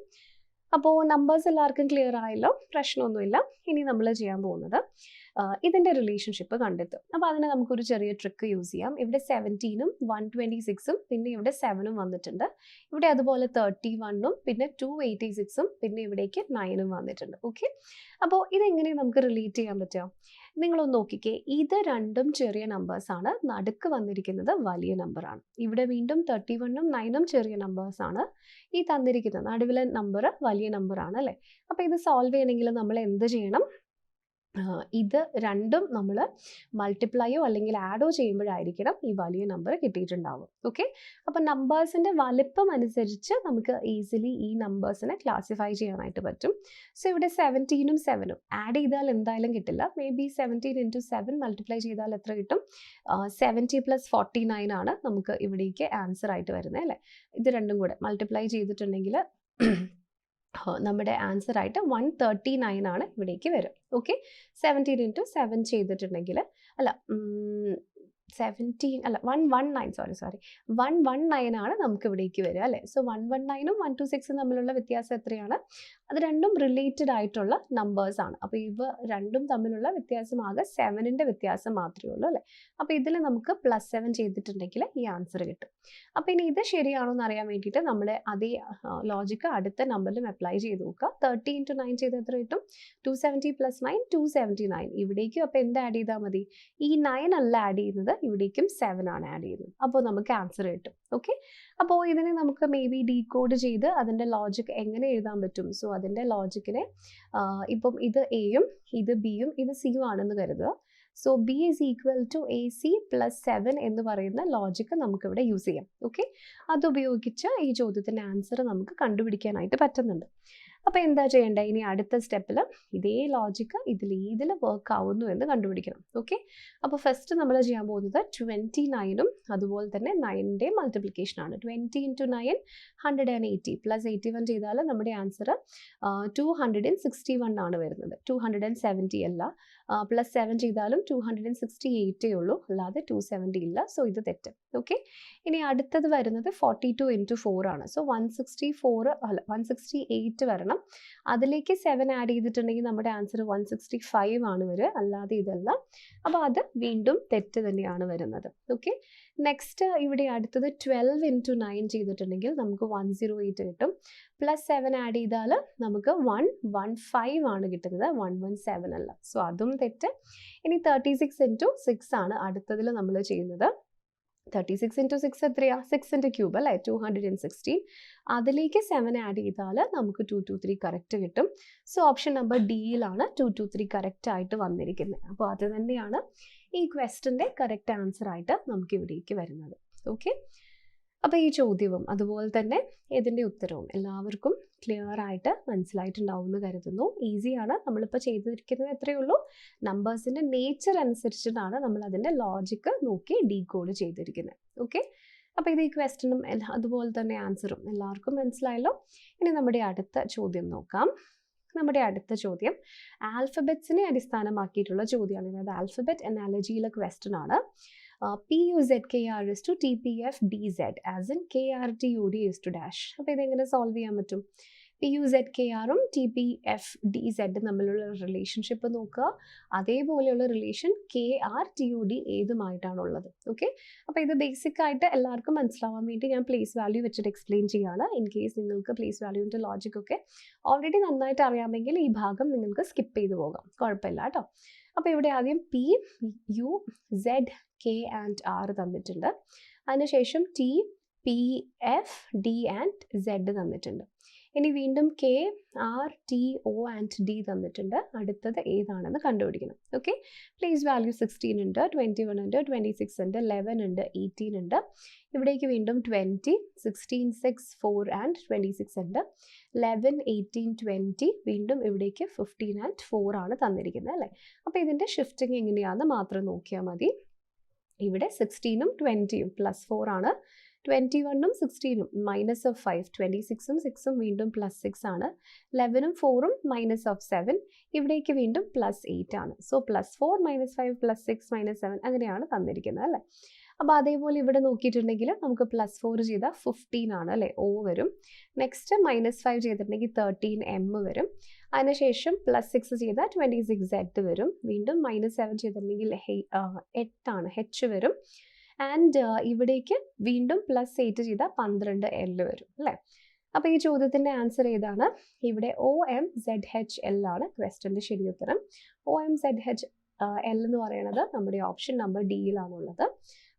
അപ്പോൾ നമ്പേഴ്സ് എല്ലാവർക്കും ക്ലിയർ ആയല്ലോ, പ്രശ്നമൊന്നുമില്ല. ഇനി നമ്മൾ ചെയ്യാൻ പോകുന്നത് ഇതിൻ്റെ റിലേഷൻഷിപ്പ് കണ്ടെത്തും. അപ്പോൾ അതിന് നമുക്കൊരു ചെറിയ ട്രിക്ക് യൂസ് ചെയ്യാം. ഇവിടെ 17ഉം 126ഉം പിന്നെ ഇവിടെ 7ഉം വന്നിട്ടുണ്ട്. ഇവിടെ അതുപോലെ 31ഉം പിന്നെ 286ഉം പിന്നെ ഇവിടേക്ക് 9ഉം വന്നിട്ടുണ്ട്. ഓക്കെ, അപ്പോൾ ഇതെങ്ങനെ നമുക്ക് റിലേറ്റ് ചെയ്യാൻ പറ്റുക? നിങ്ങളൊന്ന് നോക്കിക്കേ, ഇത് രണ്ടും ചെറിയ നമ്പേഴ്സാണ്, നടുക്ക് വന്നിരിക്കുന്നത് വലിയ നമ്പറാണ്. ഇവിടെ വീണ്ടും 31ഉം 9ഉം ചെറിയ നമ്പേഴ്സാണ്. ഈ തന്നിരിക്കുന്ന നടുവിലെ നമ്പർ വലിയ നമ്പറാണ് അല്ലേ? അപ്പോൾ ഇത് സോൾവ് ചെയ്യണമെങ്കിൽ നമ്മൾ എന്ത് ചെയ്യണം? ഇത് രണ്ടും നമ്മൾ മൾട്ടിപ്ലൈയോ അല്ലെങ്കിൽ ആഡോ ചെയ്യുമ്പോഴായിരിക്കണം ഈ വലിയ നമ്പർ കിട്ടിയിട്ടുണ്ടാവും. ഓക്കെ, അപ്പോൾ നമ്പേഴ്സിൻ്റെ വലിപ്പം അനുസരിച്ച് നമുക്ക് ഈസിലി ഈ നമ്പേഴ്സിനെ ക്ലാസിഫൈ ചെയ്യാനായിട്ട് പറ്റും. സോ ഇവിടെ 17ഉം 7ഉം ആഡ് ചെയ്താൽ എന്തായാലും കിട്ടില്ല. മേ ബി 17 × 7 മൾട്ടിപ്ലൈ ചെയ്താൽ എത്ര കിട്ടും? 70 + 49 ആണ് നമുക്ക് ഇവിടേക്ക് ആൻസർ ആയിട്ട് വരുന്നത് അല്ലേ? ഇത് രണ്ടും കൂടെ മൾട്ടിപ്ലൈ ചെയ്തിട്ടുണ്ടെങ്കിൽ നമ്മുടെ ആൻസർ ആയിട്ട് 139 ആണ് ഇവിടേക്ക് വരും. ഓക്കെ, 17 × 7 ചെയ്തിട്ടുണ്ടെങ്കിൽ 17 അല്ല 119 സോറി 119 ആണ് നമുക്ക് ഇവിടേക്ക് വരിക അല്ലേ. സോ 119ഉം 126ഉം തമ്മിലുള്ള വ്യത്യാസം എത്രയാണ്? അത് രണ്ടും റിലേറ്റഡ് ആയിട്ടുള്ള നമ്പേഴ്സ് ആണ്. അപ്പോൾ ഇവ രണ്ടും തമ്മിലുള്ള വ്യത്യാസം ആകെ 7ന്റെ വ്യത്യാസം മാത്രമേ ഉള്ളൂ അല്ലേ. അപ്പോൾ ഇതിൽ നമുക്ക് +7 ചെയ്തിട്ടുണ്ടെങ്കിൽ ഈ ആൻസർ കിട്ടും. അപ്പോൾ ഇനി ഇത് ശരിയാണോ എന്ന് അറിയാൻ വേണ്ടിയിട്ട് നമ്മുടെ അതേ ലോജിക്ക് അടുത്ത നമ്പറിലും അപ്ലൈ ചെയ്ത് നോക്കുക. 30 × 9 ചെയ്ത് എത്ര കിട്ടും? 270 + 9 279. ഇവിടേക്കും അപ്പോൾ എന്ത് ആഡ് ചെയ്താൽ മതി? ഈ 9 അല്ല ആഡ് ചെയ്യുന്നത്, ഇവിടേക്കും 7 ആണ് ആഡ് ചെയ്യുന്നത്. അപ്പോൾ നമുക്ക് ആൻസർ കിട്ടും. ഓക്കെ, അപ്പോൾ ഇതിനെ നമുക്ക് മേ ബി ഡീകോഡ് ചെയ്ത് അതിൻ്റെ ലോജിക് എങ്ങനെ എഴുതാൻ പറ്റും? സോ അതിൻ്റെ ലോജിക്കിനെ ഇപ്പം ഇത് എയും ഇത് ബിയും ഇത് സിയും ആണെന്ന് കരുതുക. So B is equal to AC + 7 എന്ന് പറയുന്ന ലോജിക്ക് നമുക്കിവിടെ യൂസ് ചെയ്യാം. ഓക്കെ, അതുപയോഗിച്ച് ഈ ചോദ്യത്തിൻ്റെ ആൻസർ നമുക്ക് കണ്ടുപിടിക്കാനായിട്ട് പറ്റുന്നുണ്ട്. അപ്പോൾ എന്താ ചെയ്യേണ്ടത്? ഇനി അടുത്ത സ്റ്റെപ്പിൽ ഇതേ ലോജിക്ക് ഇതിൽ വർക്ക് ആവുന്നു എന്ന് കണ്ടുപിടിക്കണം. ഓക്കെ, അപ്പോൾ ഫസ്റ്റ് നമ്മൾ ചെയ്യാൻ പോകുന്നത് 29ഉം അതുപോലെ തന്നെ 9ൻ്റെ മൾട്ടിപ്ലിക്കേഷൻ ആണ്. 20 × 9 180 + 81 ചെയ്താൽ നമ്മുടെ ആൻസർ 261 ആണ് വരുന്നത്. 270 അല്ല. +7 ചെയ്താലും 268 ഉള്ളൂ, അല്ലാതെ 270 ഇല്ല. സോ ഇത് തെറ്റ്. ഓക്കെ, ഇനി അടുത്തത് വരുന്നത് 42 × 4 ആണ്. സോ 168 വരണം. അതിലേക്ക് 7 ആഡ് ചെയ്തിട്ടുണ്ടെങ്കിൽ നമ്മുടെ ആൻസർ 165 ആണ് വരിക, അല്ലാതെ ഇതല്ല. അപ്പോൾ അത് വീണ്ടും തെറ്റ് തന്നെയാണ് വരുന്നത്. ഓക്കെ, നെക്സ്റ്റ് ഇവിടെ അടുത്തത് 12 × 9 ചെയ്തിട്ടുണ്ടെങ്കിൽ നമുക്ക് 108 കിട്ടും. +7 ആഡ് ചെയ്താൽ നമുക്ക് 115 ആണ് കിട്ടുന്നത്, 117 അല്ല. സോ അതും തെറ്റ്. ഇനി 36 × 6 ആണ് അടുത്തതിൽ നമ്മൾ ചെയ്യുന്നത്. 36 × 6 എത്രയാ? 6ന്റെ ക്യൂബ് അല്ലേ, 216. അതിലേക്ക് 7 ആഡ് ചെയ്താൽ നമുക്ക് 223 കറക്റ്റ് കിട്ടും. സോ ഓപ്ഷൻ നമ്പർ ഡിയിലാണ് 223 കറക്റ്റ് ആയിട്ട് വന്നിരിക്കുന്നത്. അപ്പോൾ അത് തന്നെയാണ് ഈ ക്വസ്റ്റ്യൻ്റെ കറക്റ്റ് ആൻസർ ആയിട്ട് നമുക്ക് ഇവിടേക്ക് വരുന്നത്. ഓക്കെ, അപ്പോൾ ഈ ചോദ്യവും അതുപോലെ തന്നെ ഇതിൻ്റെ ഉത്തരവും എല്ലാവർക്കും ക്ലിയർ ആയിട്ട് മനസ്സിലായിട്ടുണ്ടാവും എന്ന് കരുതുന്നു. ഈസിയാണ്. നമ്മളിപ്പോൾ ചെയ്തിരിക്കുന്നത് എത്രയേ ഉള്ളൂ? നമ്പേഴ്സിൻ്റെ നേച്ചർ അനുസരിച്ചിട്ടാണ് നമ്മൾ അതിൻ്റെ ലോജിക്ക് നോക്കി ഡീകോഡ് ചെയ്തിരിക്കുന്നത്. ഓക്കെ, അപ്പോൾ ഇത് ഈ ക്വസ്റ്റ്യനും അതുപോലെ തന്നെ ആൻസറും എല്ലാവർക്കും മനസ്സിലായല്ലോ. ഇനി നമ്മുടെ അടുത്ത ചോദ്യം നോക്കാം. നമ്മുടെ അടുത്ത ചോദ്യം ആൽഫബറ്റ്സിനെ അടിസ്ഥാനമാക്കിയിട്ടുള്ള ചോദ്യമാണ്. അതായത് ആൽഫബറ്റ് അനാലജിയിലെ ക്വസ്റ്റ്യൻ ആണ്. PUZKR is to TPFDZ as in KRTUD is to dash. അപ്പോൾ ഇതെങ്ങനെ സോൾവ് ചെയ്യാൻ പറ്റും? PUZKRും TPFDZ തമ്മിലുള്ള റിലേഷൻഷിപ്പ് നോക്കുക. അതേപോലെയുള്ള റിലേഷൻ KRTUD ഏതുമായിട്ടാണുള്ളത്. ഓക്കെ, അപ്പോൾ ഇത് ബേസിക് ആയിട്ട് എല്ലാവർക്കും മനസ്സിലാവാൻ വേണ്ടി ഞാൻ പ്ലേസ് വാല്യൂ വെച്ചിട്ട് എക്സ്പ്ലെയിൻ ചെയ്യുകയാണ്. ഇൻ കേസ് നിങ്ങൾക്ക് പ്ലേസ് വാല്യൂവിൻ്റെ ലോജിക്കൊക്കെ ഓൾറെഡി നന്നായിട്ട് അറിയാമെങ്കിൽ ഈ ഭാഗം നിങ്ങൾക്ക് സ്കിപ്പ് ചെയ്ത് പോകാം, കുഴപ്പമില്ല കേട്ടോ. അപ്പോൾ ഇവിടെ ആദ്യം P, U, Z, K and R തന്നിട്ടുണ്ട്. അതിനുശേഷം T, P, F, D and Z തന്നിട്ടുണ്ട്. ഇനി വീണ്ടും K, R, T, O and D തന്നിട്ടുണ്ട്. അടുത്തത് ഏതാണെന്ന് കണ്ടുപിടിക്കണം. ഓക്കെ, പ്ലേസ് വാല്യൂ 16 ഉണ്ട്, 21 ഉണ്ട്, 26 ഉണ്ട്, 11 ഉണ്ട്, 18 ഉണ്ട്. ഇവിടേക്ക് വീണ്ടും 20, 16, 6, 4 ആൻഡ് 26 ഉണ്ട്. 11, 18, 20 വീണ്ടും ഇവിടേക്ക് 15 ആൻഡ് 4 ആണ് തന്നിരിക്കുന്നത് അല്ലേ. അപ്പോൾ ഇതിൻ്റെ ഷിഫ്റ്റിംഗ് എങ്ങനെയാണെന്ന് മാത്രം നോക്കിയാൽ മതി. ഇവിടെ 16ഉം 20ഉം +4 ആണ്. 21ഉം 16ഉം -5. 26ഉം 6ഉം വീണ്ടും +6 ആണ്. 11ഉം 4ഉം -7. ഇവിടേക്ക് വീണ്ടും +8 ആണ്. സോ +4 -5 +6 -7 അങ്ങനെയാണ് തന്നിരിക്കുന്നത് അല്ലേ. അപ്പോൾ അതേപോലെ ഇവിടെ നോക്കിയിട്ടുണ്ടെങ്കിൽ നമുക്ക് +4 ചെയ്താൽ 15 ആണ് അല്ലേ, O വരും. നെക്സ്റ്റ് -5 ചെയ്തിട്ടുണ്ടെങ്കിൽ 13 M വരും. അതിനുശേഷം +6 ചെയ്താൽ 26Z വരും. വീണ്ടും -7 ചെയ്തിട്ടുണ്ടെങ്കിൽ 8 ആണ്, H വരും. ആൻഡ് ഇവിടേക്ക് വീണ്ടും +8 ചെയ്താൽ 12L വരും അല്ലേ. അപ്പോൾ ഈ ചോദ്യത്തിൻ്റെ ആൻസർ ഏതാണ്? ഇവിടെ OMZHL ആണ് ക്വസ്റ്റ്യൻ്റെ ശരി ഉത്തരം. OMZHL എന്ന് പറയുന്നത് നമ്മുടെ ഓപ്ഷൻ നമ്പർ ഡിയിലാണുള്ളത്.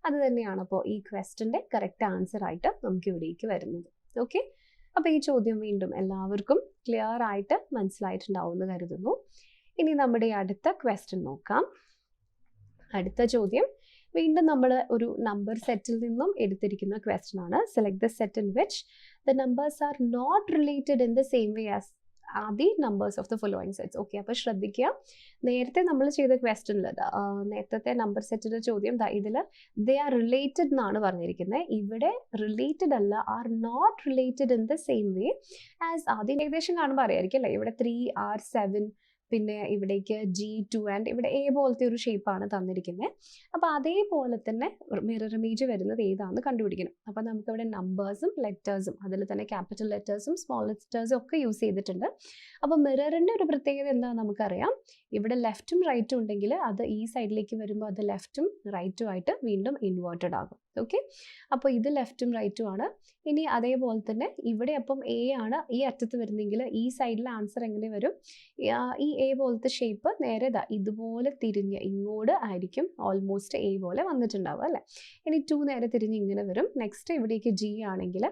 അത് തന്നെയാണ് അപ്പോൾ ഈ ക്വസ്റ്റ്യൻ്റെ കറക്റ്റ് ആൻസർ ആയിട്ട് നമുക്ക് ഇവിടേക്ക് വരുന്നത്. ഓക്കെ, അപ്പോൾ ഈ ചോദ്യം വീണ്ടും എല്ലാവർക്കും ക്ലിയർ ആയിട്ട് മനസ്സിലായിട്ടുണ്ടാവും എന്ന് കരുതുന്നു. ഇനി നമ്മുടെ അടുത്ത ക്വസ്റ്റ്യൻ നോക്കാം. അടുത്ത ചോദ്യം വീണ്ടും നമ്മൾ ഒരു നമ്പർ സെറ്റിൽ നിന്നും എടുത്തിരിക്കുന്ന ക്വസ്റ്റ്യൻ ആണ്. Select the set in which the numbers are not related in the same way as are the numbers of the following sets. Okay, അപ്പോൾ ശ്രദ്ധിക്കുക. നേരത്തെ നമ്മൾ ചെയ്ത ക്വസ്റ്റ്യനിൽ നേരത്തെ നമ്പർ സെറ്റിൻ്റെ ചോദ്യം ഇതിൽ ദേ ആർ റിലേറ്റഡ് എന്നാണ് പറഞ്ഞിരിക്കുന്നത്. ഇവിടെ റിലേറ്റഡ് അല്ല, are not related in the same way as ആദ്യം ഏകദേശം കാണുമ്പോൾ അറിയായിരിക്കും അല്ലേ. ഇവിടെ 3, R, 7, പിന്നെ ഇവിടേക്ക് G2 ആൻഡ് ഇവിടെ A പോലത്തെ ഒരു ഷേപ്പാണ് തന്നിരിക്കുന്നത്. അപ്പോൾ അതേപോലെ തന്നെ മിറർ ഇമേജ് വരുന്നത് ഏതാണെന്ന് കണ്ടുപിടിക്കണം. അപ്പോൾ നമുക്കിവിടെ നമ്പേഴ്സും ലെറ്റേഴ്സും അതിൽ തന്നെ ക്യാപിറ്റൽ ലെറ്റേഴ്സും സ്മോൾ ലെറ്റേഴ്സും ഒക്കെ യൂസ് ചെയ്തിട്ടുണ്ട്. അപ്പോൾ മിററിൻ്റെ ഒരു പ്രത്യേകത എന്താണെന്ന് നമുക്കറിയാം. ഇവിടെ ലെഫ്റ്റും റൈറ്റും ഉണ്ടെങ്കിൽ അത് ഈ സൈഡിലേക്ക് വരുമ്പോൾ അത് ലെഫ്റ്റും റൈറ്റും ആയിട്ട് വീണ്ടും ഇൻവേർട്ടഡ് ആകും. ഓക്കെ, അപ്പോൾ ഇത് ലെഫ്റ്റും റൈറ്റും ആണ്. ഇനി അതേപോലെ തന്നെ ഇവിടെ അപ്പം A ആണ് ഈ അറ്റത്ത് വരുന്നെങ്കിൽ ഈ സൈഡിലെ ആൻസർ എങ്ങനെ വരും? ഈ A പോലത്തെ ഷേപ്പ് നേരെ ഇതുപോലെ തിരിഞ്ഞ് ഇങ്ങോട്ട് ആയിരിക്കും ഓൾമോസ്റ്റ് A പോലെ വന്നിട്ടുണ്ടാവുക അല്ലേ. ഇനി 2 നേരെ തിരിഞ്ഞ് ഇങ്ങനെ വരും. നെക്സ്റ്റ് ഇവിടേക്ക് G ആണെങ്കിൽ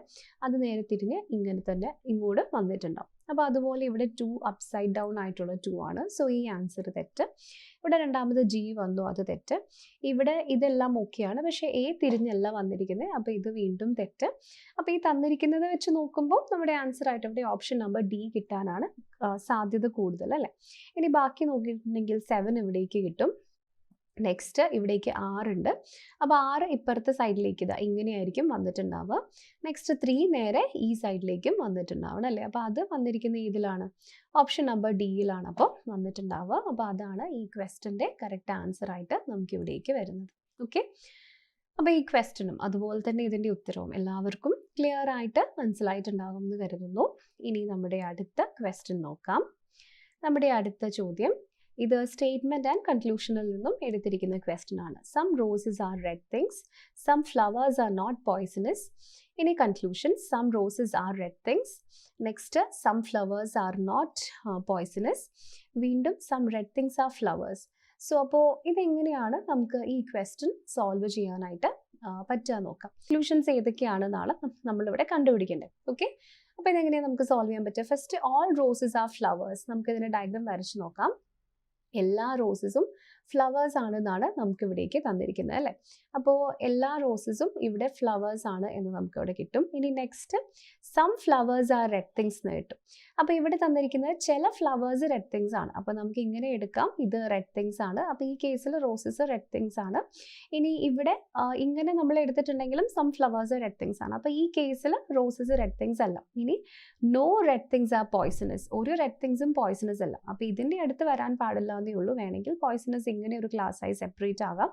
അത് നേരെ തിരിഞ്ഞ് ഇങ്ങനെ തന്നെ ഇങ്ങോട്ട് വന്നിട്ടുണ്ടാവും. അപ്പോൾ അതുപോലെ ഇവിടെ 2 അപ്സൈഡ് ഡൗൺ ആയിട്ടുള്ള 2 ആണ്. സോ ഈ ആൻസർ തെറ്റ്. ഇവിടെ രണ്ടാമത് G വന്നു, അത് തെറ്റ്. ഇവിടെ ഇതെല്ലാം ഓക്കെയാണ്, പക്ഷേ A തിരിഞ്ഞല്ല വന്നിരിക്കുന്നത്. അപ്പോൾ ഇത് വീണ്ടും തെറ്റ്. അപ്പോൾ ഈ തന്നിരിക്കുന്നത് വെച്ച് നോക്കുമ്പോൾ നമ്മുടെ ആൻസർ ആയിട്ട് ഇവിടെ ഓപ്ഷൻ നമ്പർ D കിട്ടാനാണ് സാധ്യത കൂടുതൽ അല്ലേ. ഇനി ബാക്കി നോക്കിയിട്ടുണ്ടെങ്കിൽ 7 ഇവിടേക്ക് കിട്ടും. നെക്സ്റ്റ് ഇവിടേക്ക് 6 ഉണ്ട്. അപ്പോൾ 6 ഇപ്പുറത്തെ സൈഡിലേക്ക് ഇങ്ങനെയായിരിക്കും വന്നിട്ടുണ്ടാവുക. നെക്സ്റ്റ് 3 നേരെ ഈ സൈഡിലേക്കും വന്നിട്ടുണ്ടാവണം അല്ലേ. അപ്പോൾ അത് വന്നിരിക്കുന്ന ഇതിലാണ് ഓപ്ഷൻ നമ്പർ ഡിയിലാണ് അപ്പോൾ വന്നിട്ടുണ്ടാവുക. അപ്പോൾ അതാണ് ഈ ക്വസ്റ്റ്യൻ്റെ കറക്റ്റ് ആൻസർ ആയിട്ട് നമുക്ക് ഇവിടേക്ക് വരുന്നത്. ഓക്കെ, അപ്പോൾ ഈ ക്വസ്റ്റ്യനും അതുപോലെ തന്നെ ഇതിൻ്റെ ഉത്തരവും എല്ലാവർക്കും ക്ലിയർ ആയിട്ട് മനസ്സിലായിട്ടുണ്ടാകും എന്ന് കരുതുന്നു. ഇനി നമ്മുടെ അടുത്ത ക്വസ്റ്റ്യൻ നോക്കാം. നമ്മുടെ അടുത്ത ചോദ്യം ഇത് സ്റ്റേറ്റ്മെന്റ് ആൻഡ് കൺക്ലൂഷനിൽ നിന്നും എടുത്തിരിക്കുന്ന ക്വസ്റ്റ്യൻ ആണ്. Some roses are red things, some flowers are not poisonous. ഇനി conclusion, some roses are red things. Next some flowers are not poisonous. വീണ്ടും some red things are flowers. So അപ്പോൾ ഇതെങ്ങനെയാണ് നമുക്ക് ഈ question solve ചെയ്യാനായിട്ട് പറ്റുക നോക്കാം. കൺക്ലൂഷൻസ് ഏതൊക്കെയാണെന്നാണ് നമ്മളിവിടെ കണ്ടുപിടിക്കേണ്ടത്. ഓക്കെ, അപ്പോൾ ഇതെങ്ങനെയാണ് നമുക്ക് സോൾവ് ചെയ്യാൻ പറ്റുക? First all roses are flowers. നമുക്ക് ഇതിൻ്റെ ഡയഗ്രാം വരച്ച് നോക്കാം. എല്ലാ റോസസും ഫ്ലവേഴ്സ് ആണെന്നാണ് നമുക്ക് ഇവിടേക്ക് തന്നിരിക്കുന്നത് അല്ലേ. അപ്പോൾ എല്ലാ റോസസും ഇവിടെ ഫ്ലവേഴ്സ് ആണ് എന്ന് നമുക്ക് ഇവിടെ കിട്ടും. ഇനി next some flowers are red things എന്ന് കിട്ടും. അപ്പോൾ ഇവിടെ തന്നിരിക്കുന്നത് ചില ഫ്ലവേഴ്സ് റെഡ് തിങ്സ് ആണ്. അപ്പോൾ നമുക്ക് ഇങ്ങനെ എടുക്കാം, ഇത് റെഡ് തിങ്സ് ആണ്. അപ്പോൾ ഈ കേസിൽ റോസസ് റെഡ് തിങ്സ് ആണ്. ഇനി ഇവിടെ ഇങ്ങനെ നമ്മൾ എടുത്തിട്ടുണ്ടെങ്കിലും സം ഫ്ലവേഴ്സ് റെഡ് തിങ്സ് ആണ്. അപ്പോൾ ഈ കേസിൽ റോസസ് റെഡ് തിങ്സ് അല്ല. ഇനി no red things are poisonous. ഒരു റെഡ് തിങ്സും പോയ്സണസ് അല്ല. അപ്പോൾ ഇതിൻ്റെ അടുത്ത് വരാൻ പാടില്ല എന്നേ ഉള്ളൂ. വേണമെങ്കിൽ പോയ്സണസ് ഇങ്ങനെ ഒരു ക്ലാസ് ആയി സെപ്പറേറ്റ് ആകാം,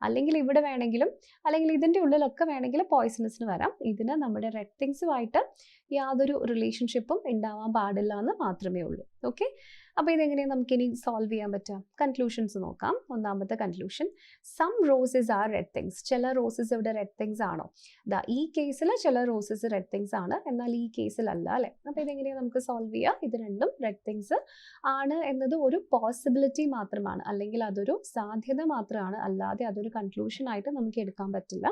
അല്ലെങ്കിൽ ഇവിടെ വേണമെങ്കിലും, അല്ലെങ്കിൽ ഇതിൻ്റെ ഉള്ളിലൊക്കെ വേണമെങ്കിൽ പോയ്സണസിന് വരാം. ഇതിന് നമ്മുടെ റെഡ് തിങ്സുമായിട്ട് യാതൊരു റിലേഷൻഷിപ്പും ഉണ്ടാവാൻ പാടില്ല എന്ന് മാത്രമേ ഉള്ളൂ. ഓക്കെ, അപ്പോൾ ഇതെങ്ങനെയാണ് നമുക്കിനി സോൾവ് ചെയ്യാൻ പറ്റുക? കൺക്ലൂഷൻസ് നോക്കാം. ഒന്നാമത്തെ conclusion, some roses are red things. ചില റോസസ് ഇവിടെ റെഡ് തിങ്സ് ആണോ? ഈ കേസിൽ ചില റോസസ് റെഡ് തിങ്സ് ആണ്, എന്നാൽ ഈ കേസിലല്ല അല്ലേ. അപ്പോൾ ഇതെങ്ങനെയാണ് നമുക്ക് സോൾവ് ചെയ്യുക? ഇത് രണ്ടും റെഡ് തിങ്സ് ആണ് എന്നത് ഒരു പോസിബിലിറ്റി മാത്രമാണ്, അല്ലെങ്കിൽ അതൊരു സാധ്യത മാത്രമാണ്, അല്ലാതെ അതൊരു കൺക്ലൂഷൻ ആയിട്ട് നമുക്ക് എടുക്കാൻ പറ്റില്ല.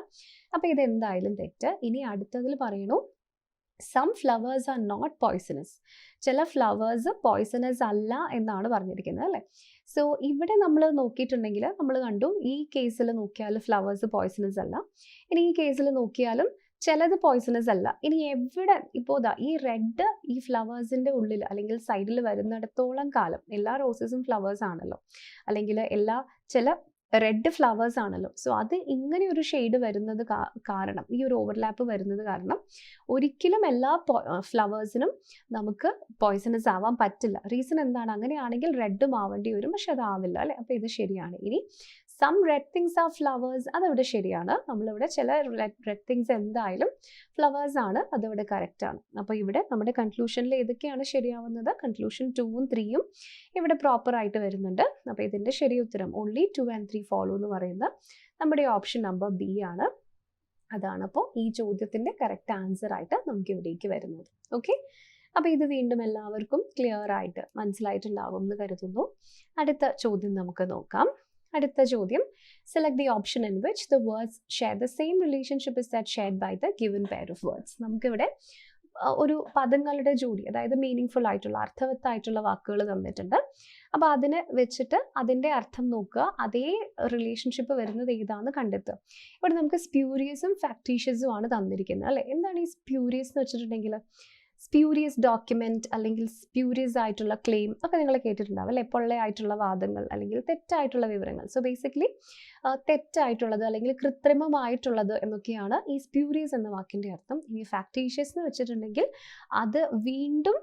അപ്പോൾ ഇത് എന്തായാലും തെറ്റ്. ഇനി അടുത്തതിൽ പറയണു some flowers are not poisonous. ചില ഫ്ലവേഴ്സ് പോയ്സണസ് അല്ല എന്നാണ് പറഞ്ഞിരിക്കുന്നത് അല്ലേ. സോ ഇവിടെ നമ്മൾ നോക്കിയിട്ടുണ്ടെങ്കിൽ നമ്മൾ കണ്ടു ഈ കേസിൽ നോക്കിയാൽ ഫ്ലവേഴ്സ് പോയ്സണസ് അല്ല. ഇനി ഈ കേസിൽ നോക്കിയാലും ചിലത് പോയ്സണസ് അല്ല. ഇനി എവിടെ ഇപ്പോൾ ഈ റെഡ് ഈ ഫ്ലവേഴ്സിൻ്റെ ഉള്ളിൽ അല്ലെങ്കിൽ സൈഡിൽ വരുന്നിടത്തോളം കാലം എല്ലാ റോസസും ഫ്ലവേഴ്സ് ആണല്ലോ, അല്ലെങ്കിൽ ചില റെഡ് ഫ്ലവേഴ്സ് ആണല്ലോ. സോ അത് ഇങ്ങനെ ഒരു ഷെയ്ഡ് വരുന്നത് കാരണം, ഈ ഒരു ഓവർലാപ്പ് വരുന്നത് കാരണം ഒരിക്കലും എല്ലാ ഫ്ലവേഴ്സിനും നമുക്ക് പോയ്സണസ് ആവാൻ പറ്റില്ല. റീസൺ എന്താണ്? അങ്ങനെയാണെങ്കിൽ റെഡും ആവേണ്ടി വരും, പക്ഷെ അതാവില്ല അല്ലേ. അപ്പോൾ ഇത് ശരിയാണ്. ഇനി some red things are flowers, അതവിടെ ശരിയാണ്. നമ്മളിവിടെ ചില റെഡ് തിങ്സ് എന്തായാലും ഫ്ലവേഴ്സ് ആണ്, അതിവിടെ കറക്റ്റാണ്. അപ്പോൾ ഇവിടെ നമ്മുടെ കൺക്ലൂഷനിൽ ഏതൊക്കെയാണ് ശരിയാവുന്നത്? കൺക്ലൂഷൻ 2ഉം 3ഉം ഇവിടെ പ്രോപ്പറായിട്ട് വരുന്നുണ്ട്. അപ്പോൾ ഇതിൻ്റെ ശരി ഉത്തരം ഓൺലി 2 and 3 ഫോളോ എന്ന് പറയുന്ന നമ്മുടെ ഓപ്ഷൻ നമ്പർ ബി ആണ്. അതാണ് അപ്പോൾ ഈ ചോദ്യത്തിൻ്റെ കറക്റ്റ് ആൻസർ ആയിട്ട് നമുക്ക് ഇവിടേക്ക് വരുന്നത്. ഓക്കെ, അപ്പോൾ ഇത് വീണ്ടും എല്ലാവർക്കും ക്ലിയർ ആയിട്ട് മനസ്സിലായിട്ടുണ്ടാകും എന്ന് കരുതുന്നു. അടുത്ത ചോദ്യം നമുക്ക് നോക്കാം. അടുത്ത ചോദ്യം, select the option in which the words share the same relationship is that shared by the given pair of words. നമുക്കിവിടെ ഒരു പദങ്ങളുടെ ജോഡി, അതായത് മീനിങ് ഫുൾ ആയിട്ടുള്ള അർത്ഥവത്തായിട്ടുള്ള വാക്കുകൾ തന്നിട്ടുണ്ട്. അപ്പോൾ അതിനെ വെച്ചിട്ട് അതിൻ്റെ അർത്ഥം നോക്കുക, അതേ റിലേഷൻഷിപ്പ് വരുന്നത് ഏതാണെന്ന് കണ്ടെത്തുക. ഇവിടെ നമുക്ക് സ്പ്യൂരിയസും ഫാക്ടീഷ്യസും ആണ് തന്നിരിക്കുന്നത് അല്ലേ. എന്താണ് ഈ സ്പ്യൂരിയസ് എന്ന് വെച്ചിട്ടുണ്ടെങ്കിൽ? സ്പ്യൂരിയസ് ഡോക്യുമെൻറ്റ് അല്ലെങ്കിൽ സ്പ്യൂരിയസ് ആയിട്ടുള്ള ക്ലെയിം ഒക്കെ നിങ്ങൾ കേട്ടിട്ടുണ്ടാവും അല്ലേ, പൊള്ളയായിട്ടുള്ള വാദങ്ങൾ അല്ലെങ്കിൽ തെറ്റായിട്ടുള്ള വിവരങ്ങൾ. സോ ബേസിക്കലി തെറ്റായിട്ടുള്ളത് അല്ലെങ്കിൽ കൃത്രിമമായിട്ടുള്ളത് എന്നൊക്കെയാണ് ഈ സ്പ്യൂരിയസ് എന്ന വാക്കിൻ്റെ അർത്ഥം. ഇനി ഫാക്ടീഷ്യസ് എന്ന് വെച്ചിട്ടുണ്ടെങ്കിൽ അത് വീണ്ടും